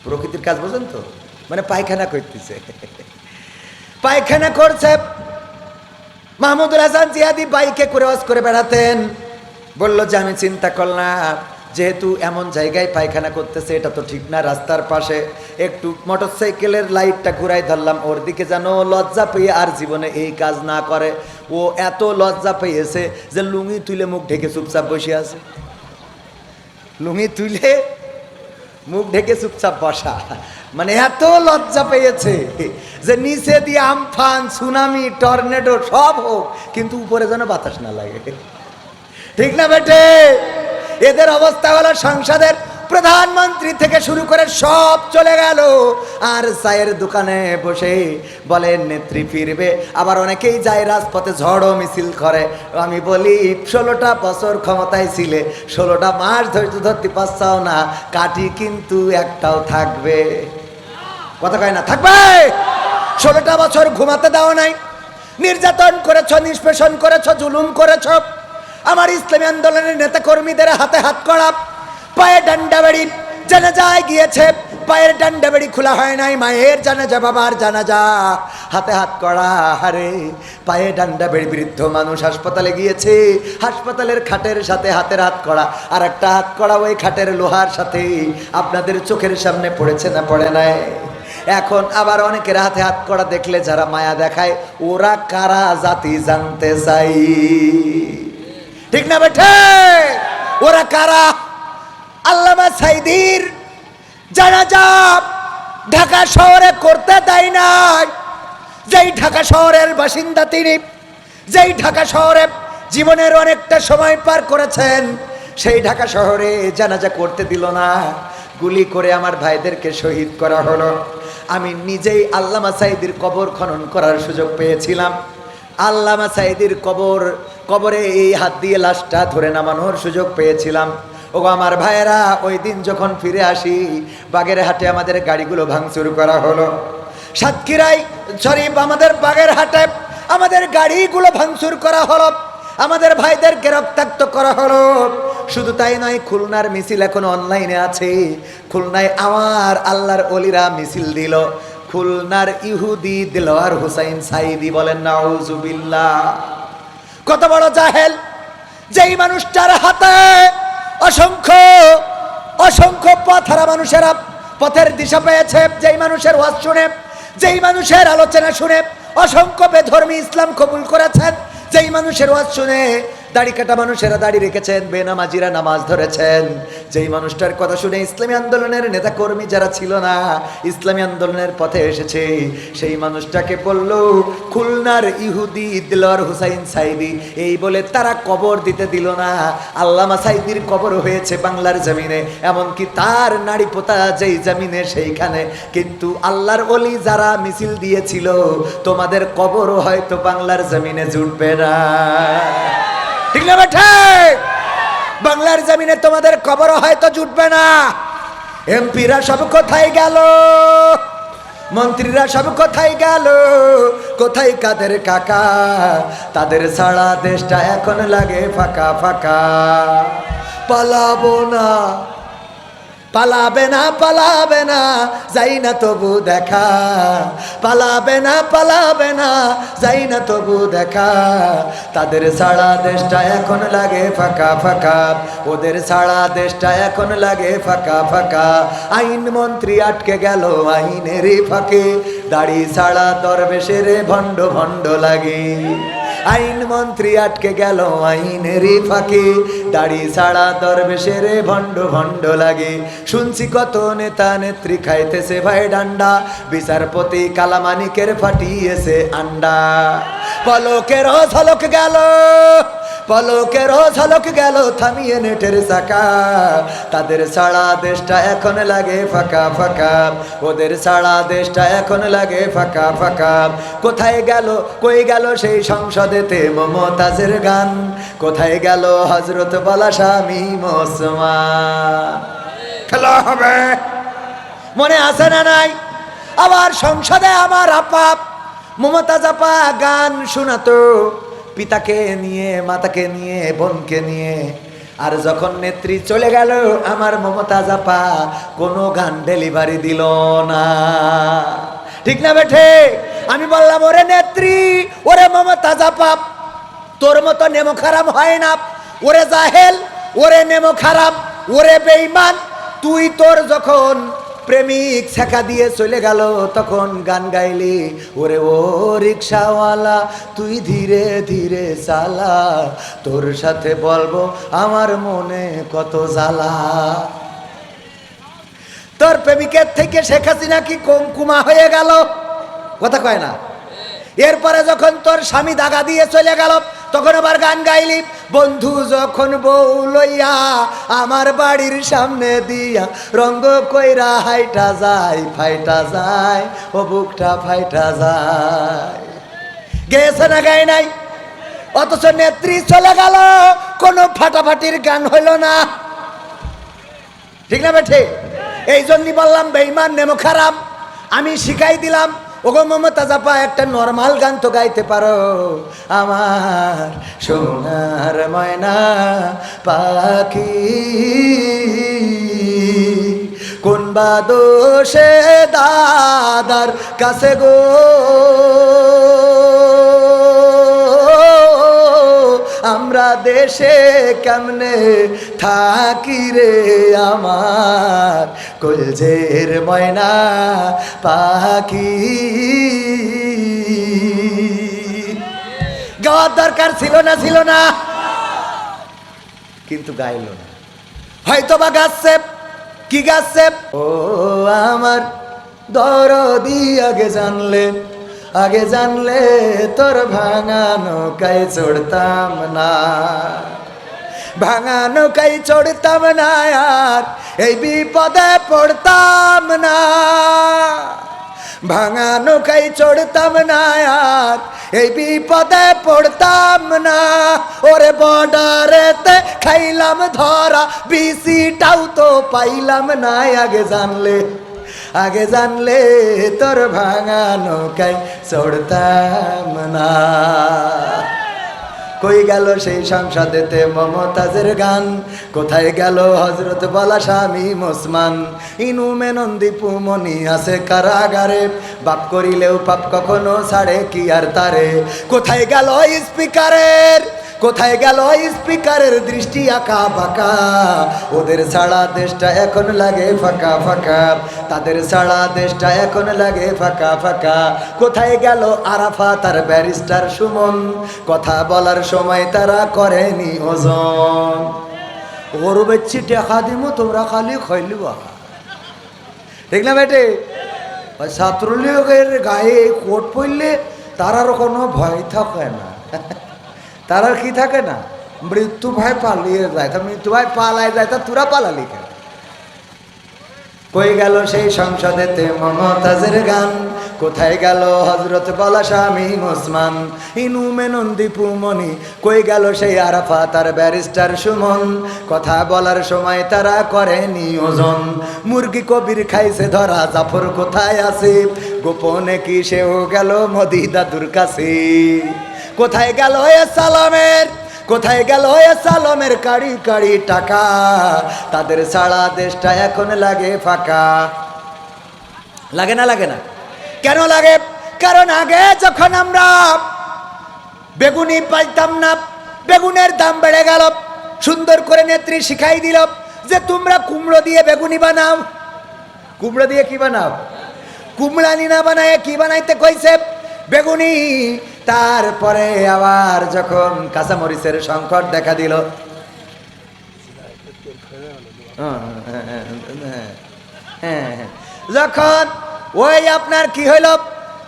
প্রকৃতির কাজ বোঝেন তো, মানে পায়খানা করতেছে। পায়খানা করছে। মাহমুদুল হাসান জিহাদি বাইকে করে ওয়াজ করে বেড়াতেন। বলল যে আমি চিন্তা করলাম, যেহেতু এমন জায়গায় পায়খানা করতেছে, এটা তো ঠিক না, রাস্তার পাশে একটু মোটরসাইকেলের লাইটটা ঘুরাই ধরলাম, ওর দিকে যেন লজ্জা পেয়ে আর জীবনে এই কাজ না করে। ও এত লজ্জা পেয়েছে যে লুঙ্গি তুলে মুখ ঢেকে চুপচাপ বসে আছে। লুঙ্গি তুলে মুখ ঢেকে চুপচাপ বসা, মানে এত লজ্জা পেয়েছে যে নিচে দিয়ে আমফান, সুনামি, টর্নেডো সব হোক, কিন্তু উপরে যেন বাতাস না লাগে। ঠিক না বেটে? এদের অবস্থা হলো সংসদের প্রধানমন্ত্রী থেকে শুরু করে সব চলে গেল, আর চায়ের দোকানে বসে বলেন নেত্রী ফিরবে। আবার অনেকেই যায় রাজপথে ঝড়ো মিছিল করে। আমি বলি 16টা বছর ক্ষমতায় ছিলে, 16টা মাস ধৈর্য ধরতে পারছাও না, কাটি কিন্তু একটাও থাকবে। কথা কয় না থাকবে? 16টা বছর ঘুমাতে দাও নাই, নির্যাতন করেছ, নিষ্পেষণ করেছ, জুলুম করেছ। আমার ইসলামী আন্দোলনের নেতা কর্মীদের হাতে হাত করা, পায়ে ডান্ডা বেড়ি, জানাজায় গিয়েছে, পায়ের ডান্ডা বেড়ি খোলা হয় নাই, মায়ের জানাজা, বাবার জানাজা, হাতে হাত করা। আরে পায়ে ডান্ডা বেড়ি, বৃদ্ধ মানুষ হাসপাতালে গিয়েছে, হাসপাতালের খাটের সাথে হাতের হাত করা, আর একটা হাত করা ওই খাটের লোহার সাথে। আপনাদের চোখের সামনে পড়েছে না পড়ে নাই? এখন আবার অনেকের হাতে হাত করা দেখলে যারা মায়া দেখায়, ওরা কারা জাতি জানতে চাই। ঠিক না বেঠে? ওরা কারা? আল্লামা সাইদির জানাজা ঢাকা শহরে করতে দেয় নাই। যেই ঢাকা শহরের বাসিন্দা তিনি, যেই ঢাকা শহরে জীবনের অনেকটা সময় পার করেছেন, সেই ঢাকা শহরে জানাজা করতে দিল না। গুলি করে আমার ভাইদেরকে শহীদ করা হলো। আমি নিজেই আল্লামা সাইদির কবর খনন করার সুযোগ পেয়েছিলাম। আল্লামা সাইদির কবরে এই হাত দিয়ে লাশটা ধরে নামানোর সুযোগ পেয়েছিলাম। ও আমার ভাইয়েরা, ওই দিন যখন ফিরে আসি, বাগেরহাটে আমাদের গাড়িগুলো ভাঙচুর করা হলো। সাতক্ষীরায় আমাদের বাগেরহাটে আমাদের গাড়িগুলো ভাঙচুর করা হলো, আমাদের ভাইদেরকে রক্তাক্ত করা হলো। শুধু তাই নয়, খুলনার মিছিল এখন অনলাইনে আছে। খুলনায় আমার আল্লাহর ওলিরা মিছিল দিল। খুলনার ইহুদি দেলোয়ার হোসাইন সাইদি, বলেন নাউজুবিল্লাহ। কত বড় জাহেল! যেই মানুষটার হাতে অসংখ্য অসংখ্য পথহারা মানুষেরা পথের দিশা পেয়েছে, যেই মানুষের ওয়াজ শুনে, যেই মানুষের আলোচনা শুনে অসংখ্য বেধর্মী ইসলাম কবুল করেছেন, যেই মানুষের ওয়াজ শুনে দাড়ি কাটা মানুষেরা দাড়ি রেখেছেন, বেনামাজিরা নামাজ ধরেছেন, যেই মানুষটার কথা শুনে ইসলামী আন্দোলনের নেতা কর্মী যারা ছিল না, ইসলামী আন্দোলনের পথে এসেছে, সেই মানুষটাকে বলল খুলনার ইহুদি দেলোয়ার হোসাইন সাইদি। এই বলে তারা কবর দিতে দিল না। আল্লামা সাইদির কবর হয়েছে বাংলার জমিনে, এমনকি তার নাড়ি পোতা যেই জমিনে সেইখানে। কিন্তু আল্লাহর ওলি যারা মিছিল দিয়েছিল, তোমাদের কবরও হয়তো বাংলার জমিনে জুটবে না। ঠিক না বেঠে? বাংলার জমিনে তোমাদের কবরও হয়তো জুটবে না। এমপিরা সব কোথায় গেল? মন্ত্রীরা সব কোথায় গেল? কোথায় কাদের কাকা? তাদের ছাড়া দেশটা এখন লাগে ফাঁকা ফাঁকা। পালাবো না, পালাবে না, পালাবে না, যাই না তবু দেখা। পালাবে না, পালাবে না, যাই না তবু দেখা। তাদের ছাড়া দেশটা এখন লাগে ফাঁকা ফাঁকা, ওদের ছাড়া দেশটা এখন লাগে ফাঁকা ফাঁকা। আইন মন্ত্রী আটকে গেল আইনের ফাঁকে, দাড়ি ছাড়া দরবেশের ভণ্ড ভণ্ড লাগে। আইন মন্ত্রী আটকে গেল আইনের ফাঁকে, দাড়ি ছাড়া দরবেশের ভণ্ড ভণ্ড লাগে। শুনছি কত নেতা নেত্রী খাইতেছে ভাই ডান্ডা, বিচারপতি কালামানিকের ফাটিয়েছে আন্ডা। পলকের ঝলক গেল, পলকের ঝলক গেল থামিয়ে নেটের চাকা। তাদের ছাড়া দেশটা এখন লাগে ফাঁকা ফাঁকা, ওদের ছাড়া দেশটা এখন লাগে ফাঁকা ফাঁকা। কোথায় গেল, কই গেল সেই সংসদেতে মমতাজের গান? কোথায় গেল হযরত বলা স্বামী ওসমান? খেলা হবে, মনে আছে না নাই? আবার সংসদে আমার আপা মমতাজ আপা গান শোনাতো, পিতাকে নিয়ে, মাতাকে নিয়ে, বোনকে নিয়ে। আর যখন নেত্রী চলে গেল আমার মমতাজ আপা কোনো গান ডেলিভারি দিল না। ঠিক না বেঠে? আমি বললাম, ওরে নেত্রী, ওরে মমতাজ আপা, তোর মতো নেমো খারাপ হয় না। ওরে জাহেল, ওরে নেমো খারাপ, ওরে বেঈমান, তুই তোর যখন প্রেমিক ছেকা দিয়ে চলে গেল তখন গান গাইলি, ওরে ও রিক্সাওয়ালা তুই ধীরে ধীরে চালা, তোর সাথে বলবো আমার মনে কত জ্বালা। তোর প্রেমিকের থেকে শেখ হাসিনা কি কম কুমা হয়ে গেল? কথা কয় না? এরপরে যখন তোর স্বামী দাগা দিয়ে চলে গেল তখন আবার গান গাইলি, বন্ধু যখন বউ লইয়া আমার বাড়ির সামনে দিয়া রঙ্গ কইরা হাইটা যায়, ফাইটা যায়, ও বুকটা ফাইটা যায়। গেছে না গাই নাই? অথচ নেত্রী চলে গেল, কোনো ফাটাফাটির গান হইল না। ঠিক না বেঠে? এই জন্যই বললাম বেঈমান নেমো খারাপ। আমি শিখাই দিলাম, ওগো মমতাজ আপা একটা নরমাল গান তো গাইতে পারো। আমার সোনার ময়না পাখি কোন বা দোষে দাদার কাছে গো, আমরা দেশে কেমনে থাকি রে আমার কলজের ময়না পাখি। গাওয়ার দরকার ছিল না? ছিল না? কিন্তু গাইল না। হয়তো বা গাচ্ছে, কি গাচ্ছে? ও আমার দরদি আগে জানলে, আগে জানলে তোর ভাঙা নৌকায় চড়তাম না, ভাঙা নৌকায় চড়তাম না, আর এই বিপদে পড়তাম না, ভাঙা নৌকায় চড়তাম না, আর এই বিপদে পড়তাম না। ওরে বর্ডারেতে খাইলাম ধরা, বিসিটাও তো পাইলাম না, আগে জানলে, আগে জানলে তোর ভাঙা নৌকায় চড়তাম না। কই গেল সেই সংসদেতে মমতাজের গান? কোথায় গেল হযরত বলা স্বামী ওসমান? ইনু মেনন্দি পুমনি আছে কারাগারে, বাপ করিলেও পাপ কখনো ছাড়ে কি আর তারে। কোথায় গেল স্পিকারের, কোথায় গেল স্পিকারের দৃষ্টি আঁকা বাঁকা? ওদের ছাড়া দেশটা এখন লাগে ফাঁকা ফাঁকা, তাদের ছাড়া দেশটা এখন লাগে ফাঁকা ফাঁকা। কোথায় গেল আরাফাত আর ব্যারিস্টার সুমন? কথা বলার সময় তারা করেনি ওজন। ওর বেচ্ছি টেকা দিমু, তোমরা খালি খাইলিবা। ঠিক না বেটে? ছাত্রলীগের গায়ে কোট পরলে তারার কোনো ভয় থাকে না, তারা কি থাকে না? মৃত্যু ভাই পালিয়ে যায়, তা মৃত্যু ভাই পালায় যায়, তা তোরা পালালি কেন? কই গেল সেই সংসদেতে মমতাজের গান? কোথায় গেল হযরত বলা স্বামী ওসমান? ইনু মেনন্দি পুমনি, কই গেল সেই আরাফাত আর ব্যারিস্টার সুমন? কথা বলার সময় তারা করেনি ওজন। মুরগি কবির খাইছে ধরা, জাফর কোথায় আছে? গোপনে কি সেও গেল মোদি দাদুর কাছে? কোথায় গেল এ সালামের, কোথায় গেল এ সালামের কাড়ি কাড়ি টাকা? তাদের ছাড়া দেশটা এখন লাগে ফাঁকা। লাগে না? লাগে না? কেন লাগে? কারণ আগে যখন আমরা বেগুনি পাইতাম না, বেগুনের দাম বেড়ে গেল, সুন্দর করে নেত্রী শিখাই দিল যে তোমরা কুমড়ো দিয়ে বেগুনি বানাও। কুমড়ো দিয়ে কি বানাও? কুমড়ানি না বানায় কি বানাইতে কইছে? বেগুনি। তারপরে আবার যখন কাঁচামরিচের সংকট দেখা দিল, যখন ওই আপনার কি হইল,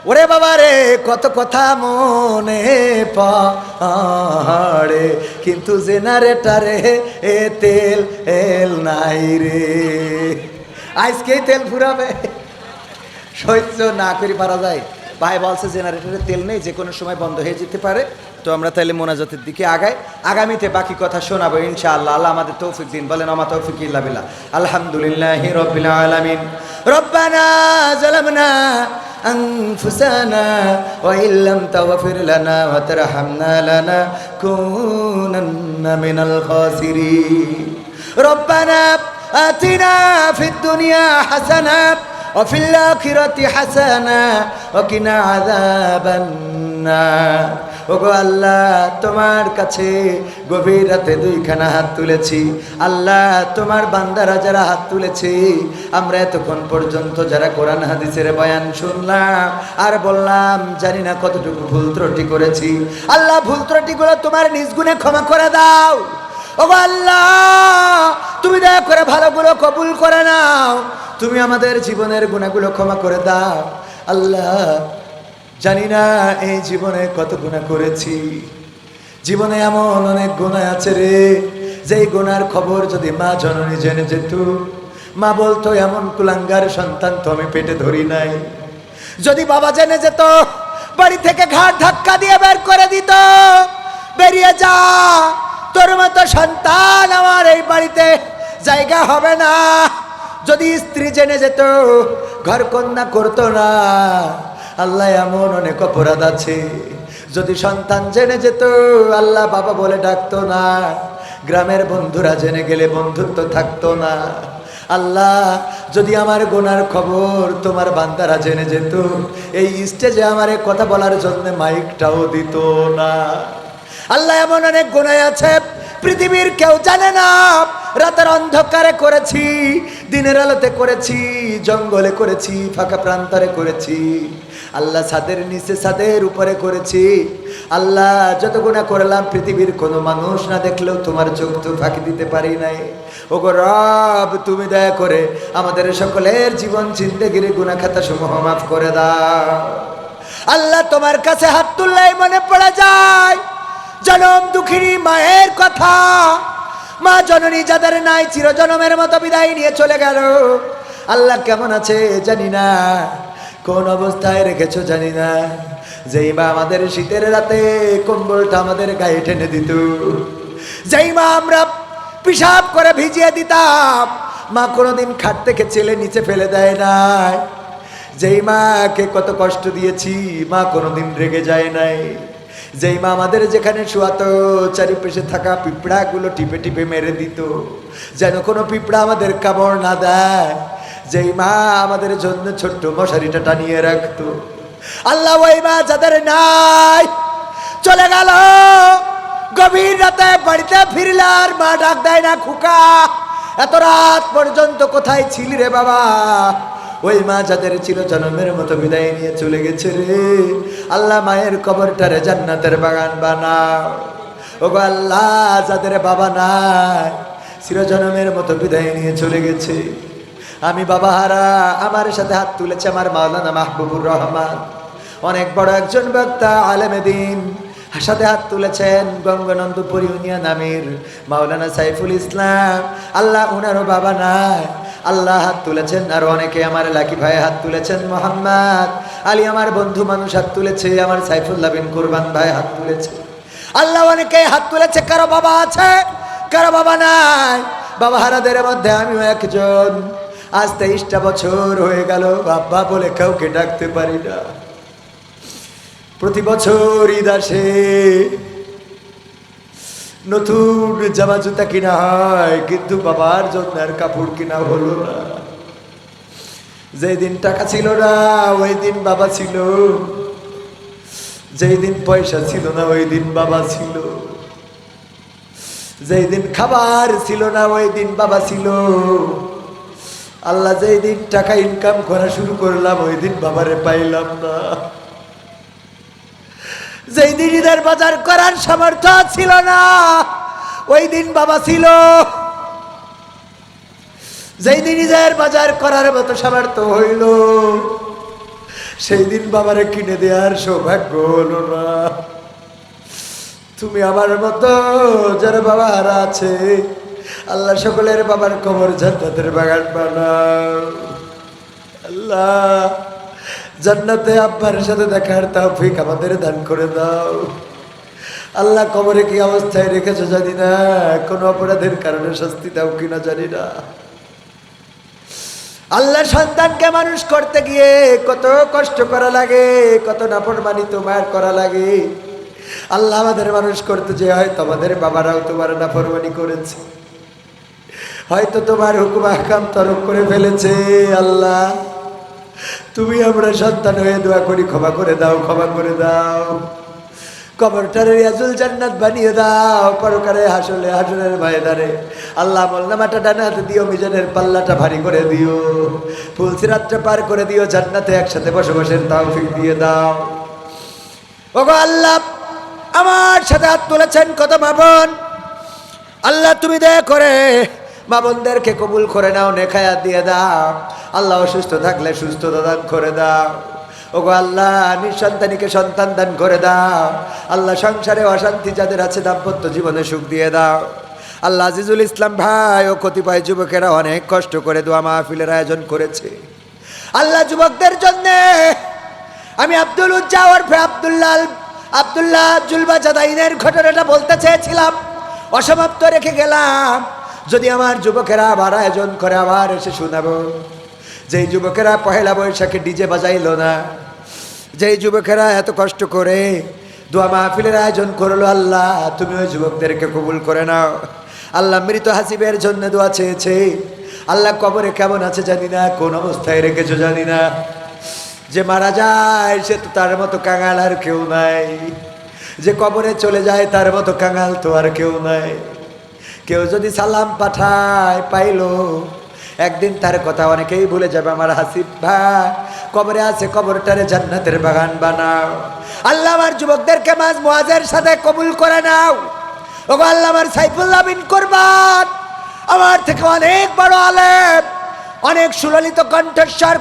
ওরে বাবা রে কত কথা মনে পড়ে, কিন্তু জেনারেটারে এ তেল এল নাই রে। আজকেই তেল ফুরাবে, সহ্য না করি পারা যায়? ভাই বলছে জেনারেটরে তেল নেই, যে কোনো সময় বন্ধ হয়ে যেতে পারে। তো আমরা তাহলে মোনাজাতের দিকে আগাই, আগামীতে বাকি কথা শোনাবো ইনশাআল্লাহ। আল্লাহ আমাদের তৌফিক দিন, বলেন আমা তৌফিক ইল্লা বিল্লাহ। আলহামদুলিল্লাহি রাব্বিল আলামিন। রব্বানা যালামনা আনফুসানা ওয়া ইল্লাম তাগফির লানা ওয়া তারহামনা লানাকুনান্না মিনাল খাসিরিন। রব্বানা আতিনা ফিদ দুনিয়া হাসানা ওয়া ফিল আখিরাতি হাসানা ওয়া কিনা আযাবান নার। ওগো আল্লাহ, তোমার কাছে গভীর রাতে দুইখানা হাত তুলেছি। আল্লাহ, তোমার বান্দারা যারা হাত তুলেছি, আমরা এতক্ষণ পর্যন্ত যারা কোরআন হাদিসের বয়ান শুনলাম আর বললাম, জানি না কতটুকু ভুল ত্রুটি করেছি। আল্লাহ, ভুল ত্রুটিগুলো তোমার নিজ গুণে ক্ষমা করে দাও। ওগো আল্লাহ, তুমি দয়া করে ভালোগুলো কবুল করে নাও। তুমি আমাদের জীবনের গুনাহগুলো ক্ষমা করে দাও। আল্লাহ, জানি না এই জীবনে কত গুনাহ করেছি। জীবনে এমন অনেক গুনাহ আছে রে, যেই গুনার খবর যদি মা জননী জেনে যেত, মা বলতো এমন কুলাঙ্গার সন্তান তো আমি পেটে ধরি নাই। যদি বাবা জেনে যেত, বাড়ি থেকে ঘাট ধাক্কা দিয়ে বের করে দিত, বেরিয়ে যা, তোর মতো সন্তান আমার এই বাড়িতে জায়গা হবে না। যদি স্ত্রী জেনে যেত, ঘর কন্যা করতো না। আল্লাহ, এমন অনেক অপরাধ আছে। যদি সন্তান জেনে যেত, আল্লাহ বাবা বলে ডাকতো না। গ্রামের বন্ধুরা জেনে গেলে বন্ধুত্ব থাকতো না। আল্লাহ, যদি আমার গুনার খবর তোমার বান্দারা জেনে যেত, এই স্টেজে আমার কথা বলার জন্য মাইকটাও দিত না। আল্লাহ, এমন অনেক গুনাহ আছে পৃথিবীর কেউ জানে না। রাতের অন্ধকারে করেছি, দিনের আলোতে করেছি, জঙ্গলে করেছি, ফাঁকা প্রান্তরে করেছি। আল্লাহ, ছাদের নিচে ছাদের উপরে করেছি। আল্লাহ, যত গুনাহ করলাম পৃথিবীর কোনো মানুষ না দেখলেও তোমার চোখ তো ফাঁকি দিতে পারি নাই। ওগো রব, তুমি দয়া করে আমাদের সকলের জীবন জিন্দেগির গুনাহ খাতা সমূহ মাফ করে দাও। আল্লাহ, তোমার কাছে হাত তুললেই মনে পড়ে যায় জনম দুঃখিনী মায়ের কথা। মা জননী যাদের নাই, চিরজনমের মতো বিদায় নিয়ে চলে গেল। আল্লাহ, কেমন আছে জানি না, কোন অবস্থায় রেখেছো জানি না। যেই মা আমাদের শীতের রাতে কম্বলটা আমাদের গায়ে টেনে দিত, যেই মা আমরা পিশাব করে ভিজিয়ে দিতাম, মা কোনোদিন খাট থেকে ছেলে নিচে ফেলে দেয় নাই। যেই মাকে কত কষ্ট দিয়েছি, মা কোনোদিন রেগে যায় নাই। যেই মা আমাদের যেখানে শোয়াতো, চারিপাশে থাকা পিঁপড়াগুলো টিপে টিপে মেরে দিত, যেন কোনো পিঁপড়া আমাদের কামড় না দেয়। যেই মা আমাদের জন্য ছোট্ট মশারিটা টানিয়ে রাখতো। আল্লাহ, ওই মা যাদের নাই, চলে গেল। গভীর রাতে বাড়িতে ফিরলে আর মা ডাক দেয় না, খোকা এত রাত পর্যন্ত কোথায় ছিলি রে বাবা? ওই মা যাদের চিরজন্মের মতো বিদায় নিয়ে চলে গেছে রে, আল্লাহ, মায়ের কবরটারে জান্নাতের বাগান বানাও। ওগো আল্লাহ, যাদের বাবা নাই, চিরজন্মের মতো বিদায় নিয়ে চলে গেছে, আমি বাবা হারা। আমার সাথে হাত তুলেছে আমার মাওলানা মাহবুবুর রহমান, অনেক বড় একজন বক্তা, আলেমে দ্বীন। সাথে হাত তুলেছেন গঙ্গানন্দপুর ইউনিয়ন আমির মাওলানা সাইফুল ইসলাম। আল্লাহ, উনারও বাবা নাই। আল্লাহ, হাত তুলেছেন আরো অনেকে। আমার লাকি ভাই হাত তুলেছেন, মোহাম্মদ আলী আমার বন্ধু মানুষ হাত তুলেছে, আমার সাইফুল্লাহ বিন কুরবান ভাই হাত তুলেছে। আল্লাহ, অনেকে হাত তুলেছে। কারো বাবা আছে, কারো বাবা নাই। বাবা হারাদের মধ্যে আমিও একজন। আজ 23টা বছর হয়ে গেল, বাবা বলে কাউকে ডাকতে পারি না। প্রতি বছর ঈদ আসে, নতুন জামা জুতা কিনা হয়, কিন্তু বাবার জন্য আর কাপড় কিনা হলো না। যেই দিন টাকা ছিল না, ওই দিন বাবা ছিল। যেই দিন পয়সা ছিল না, ওই দিন বাবা ছিল। যেই দিন খাবার ছিল না, ওই দিন বাবা ছিল। আল্লাহ, যেই দিন টাকা ইনকাম করা শুরু করলাম, ওই দিন বাবারে পাইলাম না। যেই দিন ঈদের বাজার করার সামর্থ্য ছিল না, ওই দিন বাবা ছিল। যেই দিন ঈদের বাজার করার মতো সামর্থ্য হইল, সেই দিন বাবারে কিনে দেওয়ার সৌভাগ্য হলো না। তুমি আমার মতো যারা বাবা হারা আছে, আল্লাহ, সকলের বাবার কবর জান্নাতের বাগান বানাও। আল্লাহ, জান্নাতে আব্বার সাথে দেখার তৌফিক আমাদের দান করে দাও। আল্লাহ কবরে কি অবস্থায় রেখেছো জানি না, কোন অপরাধের কারণে শাস্তি দাও কিনা জানি না। আল্লাহ সন্তানকে মানুষ করতে গিয়ে কত কষ্ট করা লাগে, কত নাফরমানি তোমার করা লাগে। আল্লাহ আমাদের মানুষ করতে যে হয়তো আমাদের বাবারাও তোমার নাফরমানি করেছে, হয়তো তোমার হুকুম আহকাম তরক করে ফেলেছে। আল্লাহ তুমি আমরা সন্তান হয়ে দোয়া করি, ক্ষমা করে দাও, ক্ষমা করে দাও। কবরটারে রিয়াজুল জান্নাত বানিয়ে দাও, পরকালে হাসরের ময়দানে আল্লাহ আমলনামাটা ডানে হাতে দিও, মিজানের পাল্লাটা ভারী করে দিও, ফুলসিরাতটা পার করে দিও, জান্নাতে একসাথে বসবাসের তৌফিক দিয়ে দাও। ওগো আল্লাহ, আমার সাথে হাত তুলেছেন কত মা বোন, আল্লাহ তুমি দয়া করে মা বোনদেরকে কবুল করে নাও, নেখায়াত দিয়ে দাও। আল্লাহ অসুস্থ থাকলে সুস্থতা দান করে দাও। ওগো আল্লাহ, নিঃসন্তানীকে সন্তান দান করে দাও। আল্লাহ সংসারে অশান্তি যাদের আছে দাম্পত্য জীবনে সুখ দিয়ে দাও। আল্লাহ আজিজুল ইসলাম ভাই ও কতিপয় যুবকেরা অনেক কষ্ট করে দোয়া মাহফিলের আয়োজন করেছে। আল্লাহ যুবকদের জন্যে আমি আব্দুল উজ্জা ওরফে আব্দুল্লাহ জুলবাজাদাইনের ঘটনাটা বলতে চেয়েছিলাম, অসমাপ্ত রেখে গেলাম। যদি আমার যুবকেরা আবার আয়োজন করে আবার এসে শোনাবো। যেই যুবকেরা পহেলা বৈশাখে ডিজে বাজাইলো না, যেই যুবকেরা এত কষ্ট করে দোয়া মাহফিলের আয়োজন করলো, আল্লাহ তুমি ওই যুবকদেরকে কবুল করে নাও। আল্লাহ মৃত হাসিবের জন্য দোয়া চেয়েছে, আল্লাহ কবরে কেমন আছে জানি না, কোন অবস্থায় রেখেছো জানি না। যে মারা যায় সে তো তার মতো কাঙাল আর কেউ নাই, যে কবরে চলে যায় তার মতো কাঙাল তো আর কেউ নাই। কেউ যদি সালাম পাঠায় পাইলো, একদিন তার কথা অনেকেই ভুলে যাবে। আমার হাসিব ভাই কবরে আছে, কবরটারে জান্নাতের বাগান বানাও। আল্লাহ আমার যুবকদেরকে মাঝ মুআজের সাথে কবুল করে নাও। ওগো আল্লাহ, আমার সাইফুল্লাহ বিন কুরবান আমার থেকে অনেক বড় আলেম, অনেক সুললিত কণ্ঠস্বর।